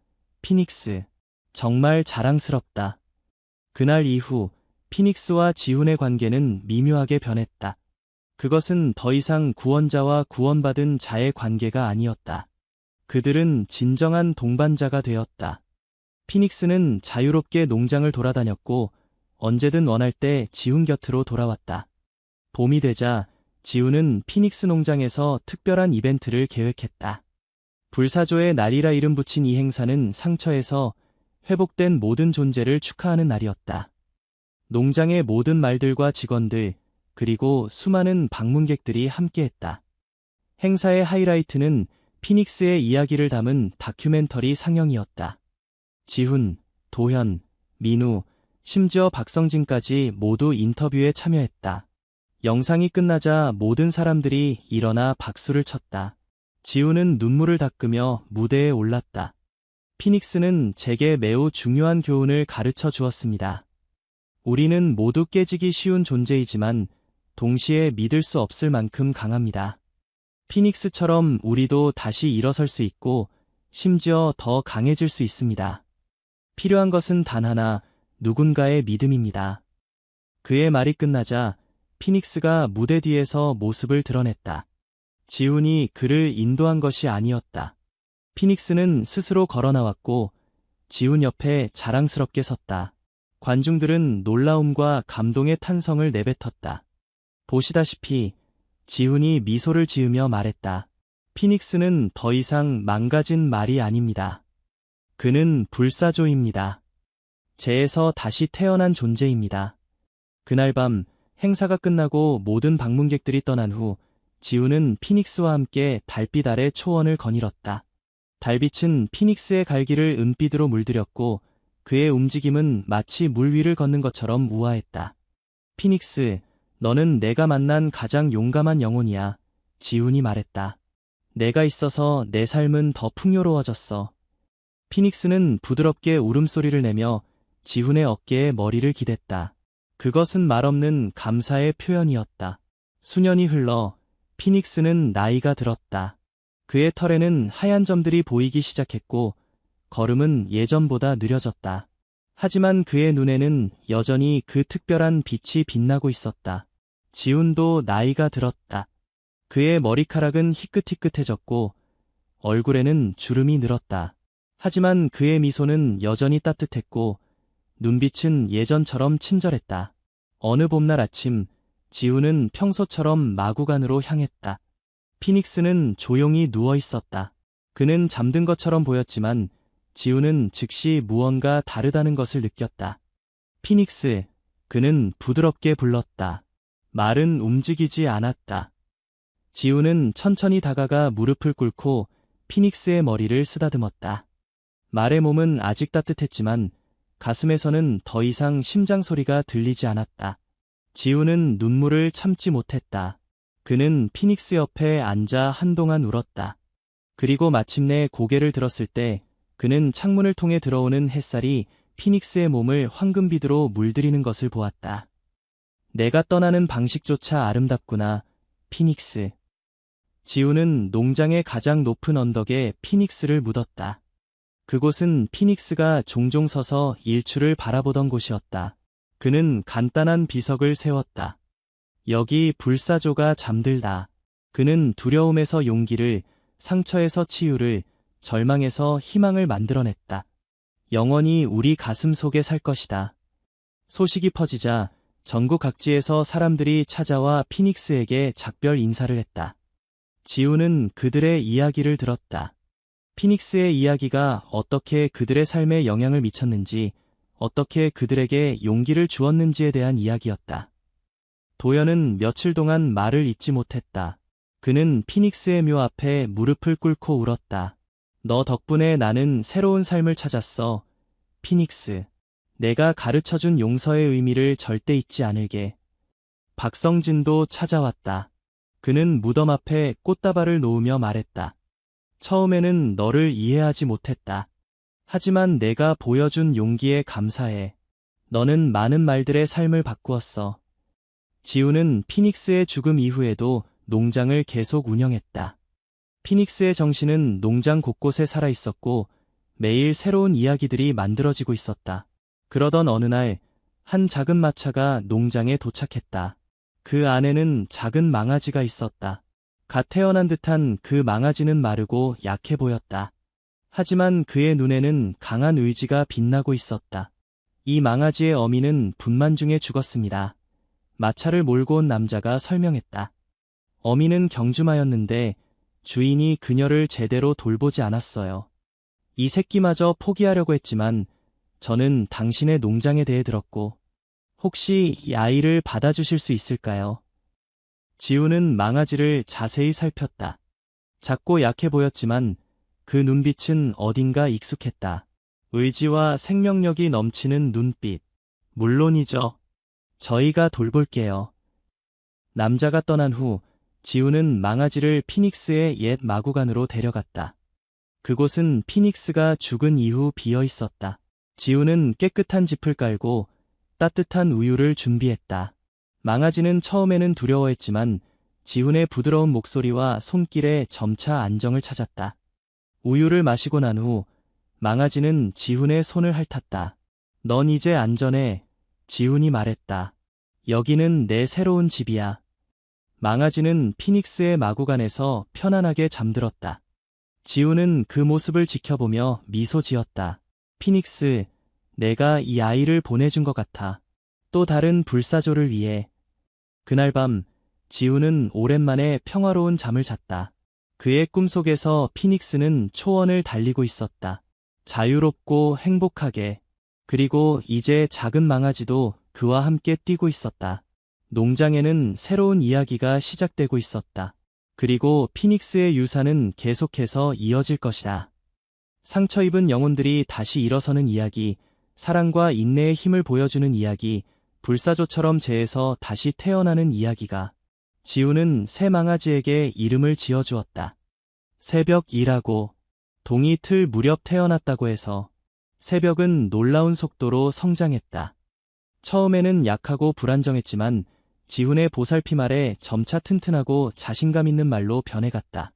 피닉스. 정말 자랑스럽다. 그날 이후 피닉스와 지훈의 관계는 미묘하게 변했다. 그것은 더 이상 구원자와 구원받은 자의 관계가 아니었다. 그들은 진정한 동반자가 되었다. 피닉스는 자유롭게 농장을 돌아다녔고 언제든 원할 때 지훈 곁으로 돌아왔다. 봄이 되자 지훈은 피닉스 농장에서 특별한 이벤트를 계획했다. 불사조의 날이라 이름 붙인 이 행사는 상처에서 회복된 모든 존재를 축하하는 날이었다. 농장의 모든 말들과 직원들, 그리고 수많은 방문객들이 함께했다. 행사의 하이라이트는 피닉스의 이야기를 담은 다큐멘터리 상영이었다. 지훈, 도현, 민우, 심지어 박성진까지 모두 인터뷰에 참여했다. 영상이 끝나자 모든 사람들이 일어나 박수를 쳤다. 지훈은 눈물을 닦으며 무대에 올랐다. 피닉스는 제게 매우 중요한 교훈을 가르쳐 주었습니다. 우리는 모두 깨지기 쉬운 존재이지만 동시에 믿을 수 없을 만큼 강합니다. 피닉스처럼 우리도 다시 일어설 수 있고 심지어 더 강해질 수 있습니다. 필요한 것은 단 하나, 누군가의 믿음입니다. 그의 말이 끝나자 피닉스가 무대 뒤에서 모습을 드러냈다. 지훈이 그를 인도한 것이 아니었다. 피닉스는 스스로 걸어 나왔고 지훈 옆에 자랑스럽게 섰다. 관중들은 놀라움과 감동의 탄성을 내뱉었다. 보시다시피 지훈이 미소를 지으며 말했다. 피닉스는 더 이상 망가진 말이 아닙니다. 그는 불사조입니다. 재에서 다시 태어난 존재입니다. 그날 밤 행사가 끝나고 모든 방문객들이 떠난 후 지훈은 피닉스와 함께 달빛 아래 초원을 거닐었다. 달빛은 피닉스의 갈기를 은빛으로 물들였고 그의 움직임은 마치 물 위를 걷는 것처럼 우아했다. 피닉스, 너는 내가 만난 가장 용감한 영혼이야. 지훈이 말했다. 내가 있어서 내 삶은 더 풍요로워졌어. 피닉스는 부드럽게 울음소리를 내며 지훈의 어깨에 머리를 기댔다. 그것은 말없는 감사의 표현이었다. 수년이 흘러 피닉스는 나이가 들었다. 그의 털에는 하얀 점들이 보이기 시작했고 걸음은 예전보다 느려졌다. 하지만 그의 눈에는 여전히 그 특별한 빛이 빛나고 있었다. 지훈도 나이가 들었다. 그의 머리카락은 희끗희끗해졌고 얼굴에는 주름이 늘었다. 하지만 그의 미소는 여전히 따뜻했고 눈빛은 예전처럼 친절했다. 어느 봄날 아침, 지훈은 평소처럼 마구간으로 향했다. 피닉스는 조용히 누워 있었다. 그는 잠든 것처럼 보였지만 지훈은 즉시 무언가 다르다는 것을 느꼈다. 피닉스, 그는 부드럽게 불렀다. 말은 움직이지 않았다. 지훈은 천천히 다가가 무릎을 꿇고 피닉스의 머리를 쓰다듬었다. 말의 몸은 아직 따뜻했지만 가슴에서는 더 이상 심장 소리가 들리지 않았다. 지훈은 눈물을 참지 못했다. 그는 피닉스 옆에 앉아 한동안 울었다. 그리고 마침내 고개를 들었을 때 그는 창문을 통해 들어오는 햇살이 피닉스의 몸을 황금빛으로 물들이는 것을 보았다. 내가 떠나는 방식조차 아름답구나, 피닉스. 지훈은 농장의 가장 높은 언덕에 피닉스를 묻었다. 그곳은 피닉스가 종종 서서 일출을 바라보던 곳이었다. 그는 간단한 비석을 세웠다. 여기 불사조가 잠들다. 그는 두려움에서 용기를, 상처에서 치유를, 절망에서 희망을 만들어냈다. 영원히 우리 가슴 속에 살 것이다. 소식이 퍼지자 전국 각지에서 사람들이 찾아와 피닉스에게 작별 인사를 했다. 지훈은 그들의 이야기를 들었다. 피닉스의 이야기가 어떻게 그들의 삶에 영향을 미쳤는지, 어떻게 그들에게 용기를 주었는지에 대한 이야기였다. 도연은 며칠 동안 말을 잇지 못했다. 그는 피닉스의 묘 앞에 무릎을 꿇고 울었다. 너 덕분에 나는 새로운 삶을 찾았어. 피닉스. 내가 가르쳐준 용서의 의미를 절대 잊지 않을게. 박성진도 찾아왔다. 그는 무덤 앞에 꽃다발을 놓으며 말했다. 처음에는 너를 이해하지 못했다. 하지만 내가 보여준 용기에 감사해. 너는 많은 말들의 삶을 바꾸었어. 지우는 피닉스의 죽음 이후에도 농장을 계속 운영했다. 피닉스의 정신은 농장 곳곳에 살아있었고 매일 새로운 이야기들이 만들어지고 있었다. 그러던 어느 날, 한 작은 마차가 농장에 도착했다. 그 안에는 작은 망아지가 있었다. 갓 태어난 듯한 그 망아지는 마르고 약해 보였다. 하지만 그의 눈에는 강한 의지가 빛나고 있었다. 이 망아지의 어미는 분만 중에 죽었습니다. 마차를 몰고 온 남자가 설명했다. 어미는 경주마였는데 주인이 그녀를 제대로 돌보지 않았어요. 이 새끼마저 포기하려고 했지만 저는 당신의 농장에 대해 들었고 혹시 이 아이를 받아주실 수 있을까요? 지우는 망아지를 자세히 살폈다. 작고 약해 보였지만 그 눈빛은 어딘가 익숙했다. 의지와 생명력이 넘치는 눈빛. 물론이죠. 저희가 돌볼게요. 남자가 떠난 후 지우는 망아지를 피닉스의 옛 마구간으로 데려갔다. 그곳은 피닉스가 죽은 이후 비어 있었다. 지우는 깨끗한 짚을 깔고 따뜻한 우유를 준비했다. 망아지는 처음에는 두려워했지만 지훈의 부드러운 목소리와 손길에 점차 안정을 찾았다. 우유를 마시고 난 후 망아지는 지훈의 손을 핥았다. 넌 이제 안전해. 지훈이 말했다. 여기는 내 새로운 집이야. 망아지는 피닉스의 마구간에서 편안하게 잠들었다. 지훈은 그 모습을 지켜보며 미소 지었다. 피닉스, 내가 이 아이를 보내준 것 같아. 또 다른 불사조를 위해. 그날 밤, 지훈은 오랜만에 평화로운 잠을 잤다. 그의 꿈속에서 피닉스는 초원을 달리고 있었다. 자유롭고 행복하게. 그리고 이제 작은 망아지도 그와 함께 뛰고 있었다. 농장에는 새로운 이야기가 시작되고 있었다. 그리고 피닉스의 유산은 계속해서 이어질 것이다. 상처 입은 영혼들이 다시 일어서는 이야기, 사랑과 인내의 힘을 보여주는 이야기, 불사조처럼 재에서 다시 태어나는 이야기가. 지우는 새 망아지에게 이름을 지어주었다. 새벽이라고. 동이 틀 무렵 태어났다고 해서. 새벽은 놀라운 속도로 성장했다. 처음에는 약하고 불안정했지만 지훈의 보살핌 아래 점차 튼튼하고 자신감 있는 말로 변해갔다.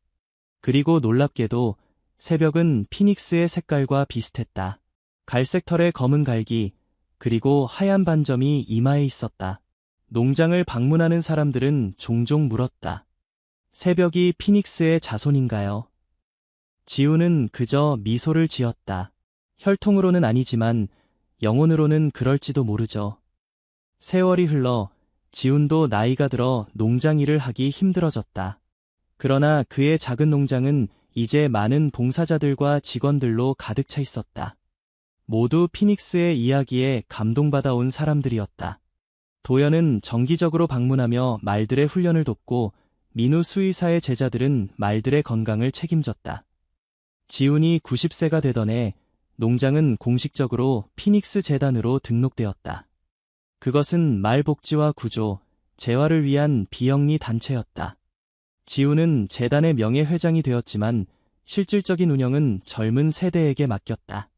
그리고 놀랍게도 새벽은 피닉스의 색깔과 비슷했다. 갈색 털의 검은 갈기, 그리고 하얀 반점이 이마에 있었다. 농장을 방문하는 사람들은 종종 물었다. 새벽이 피닉스의 자손인가요? 지우는 그저 미소를 지었다. 혈통으로는 아니지만 영혼으로는 그럴지도 모르죠. 세월이 흘러 지훈도 나이가 들어 농장 일을 하기 힘들어졌다. 그러나 그의 작은 농장은 이제 많은 봉사자들과 직원들로 가득 차 있었다. 모두 피닉스의 이야기에 감동받아 온 사람들이었다. 도연은 정기적으로 방문하며 말들의 훈련을 돕고 민우 수의사의 제자들은 말들의 건강을 책임졌다. 지훈이 90세가 되던 해 농장은 공식적으로 피닉스 재단으로 등록되었다. 그것은 말 복지와 구조, 재활을 위한 비영리 단체였다. 지훈은 재단의 명예회장이 되었지만 실질적인 운영은 젊은 세대에게 맡겼다.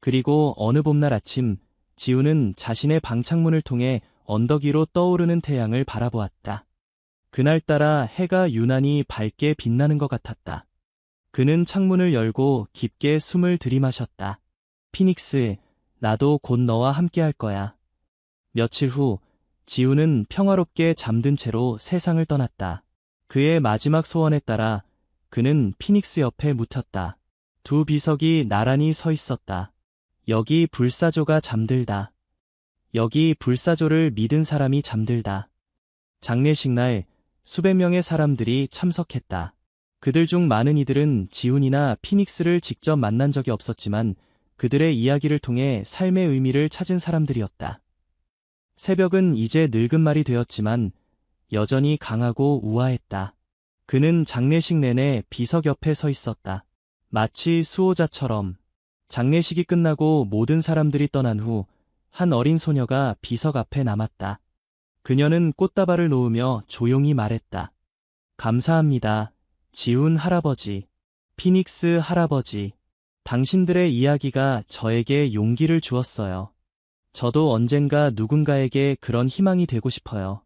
그리고 어느 봄날 아침, 지훈은 자신의 방창문을 통해 언덕 위로 떠오르는 태양을 바라보았다. 그날따라 해가 유난히 밝게 빛나는 것 같았다. 그는 창문을 열고 깊게 숨을 들이마셨다. 피닉스, 나도 곧 너와 함께 할 거야. 며칠 후, 지훈은 평화롭게 잠든 채로 세상을 떠났다. 그의 마지막 소원에 따라 그는 피닉스 옆에 묻혔다. 두 비석이 나란히 서 있었다. 여기 불사조가 잠들다. 여기 불사조를 믿은 사람이 잠들다. 장례식 날 수백 명의 사람들이 참석했다. 그들 중 많은 이들은 지훈이나 피닉스를 직접 만난 적이 없었지만 그들의 이야기를 통해 삶의 의미를 찾은 사람들이었다. 새벽은 이제 늙은 말이 되었지만 여전히 강하고 우아했다. 그는 장례식 내내 비석 옆에 서 있었다. 마치 수호자처럼. 장례식이 끝나고 모든 사람들이 떠난 후 한 어린 소녀가 비석 앞에 남았다. 그녀는 꽃다발을 놓으며 조용히 말했다. 감사합니다. 지훈 할아버지, 피닉스 할아버지. 당신들의 이야기가 저에게 용기를 주었어요. 저도 언젠가 누군가에게 그런 희망이 되고 싶어요.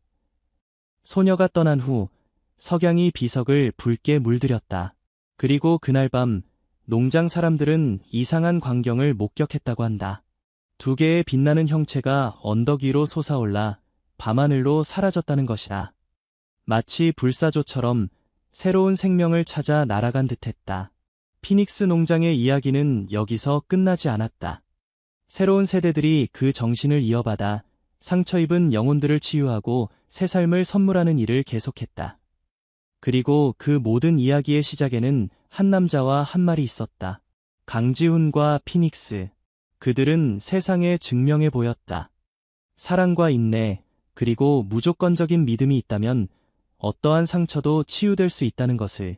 소녀가 떠난 후 석양이 비석을 붉게 물들였다. 그리고 그날 밤 농장 사람들은 이상한 광경을 목격했다고 한다. 두 개의 빛나는 형체가 언덕 위로 솟아올라 밤하늘로 사라졌다는 것이다. 마치 불사조처럼 새로운 생명을 찾아 날아간 듯했다. 피닉스 농장의 이야기는 여기서 끝나지 않았다. 새로운 세대들이 그 정신을 이어받아 상처 입은 영혼들을 치유하고 새 삶을 선물하는 일을 계속했다. 그리고 그 모든 이야기의 시작에는 한 남자와 한 말이 있었다. 강지훈과 피닉스. 그들은 세상에 증명해 보였다. 사랑과 인내, 그리고 무조건적인 믿음이 있다면 어떠한 상처도 치유될 수 있다는 것을.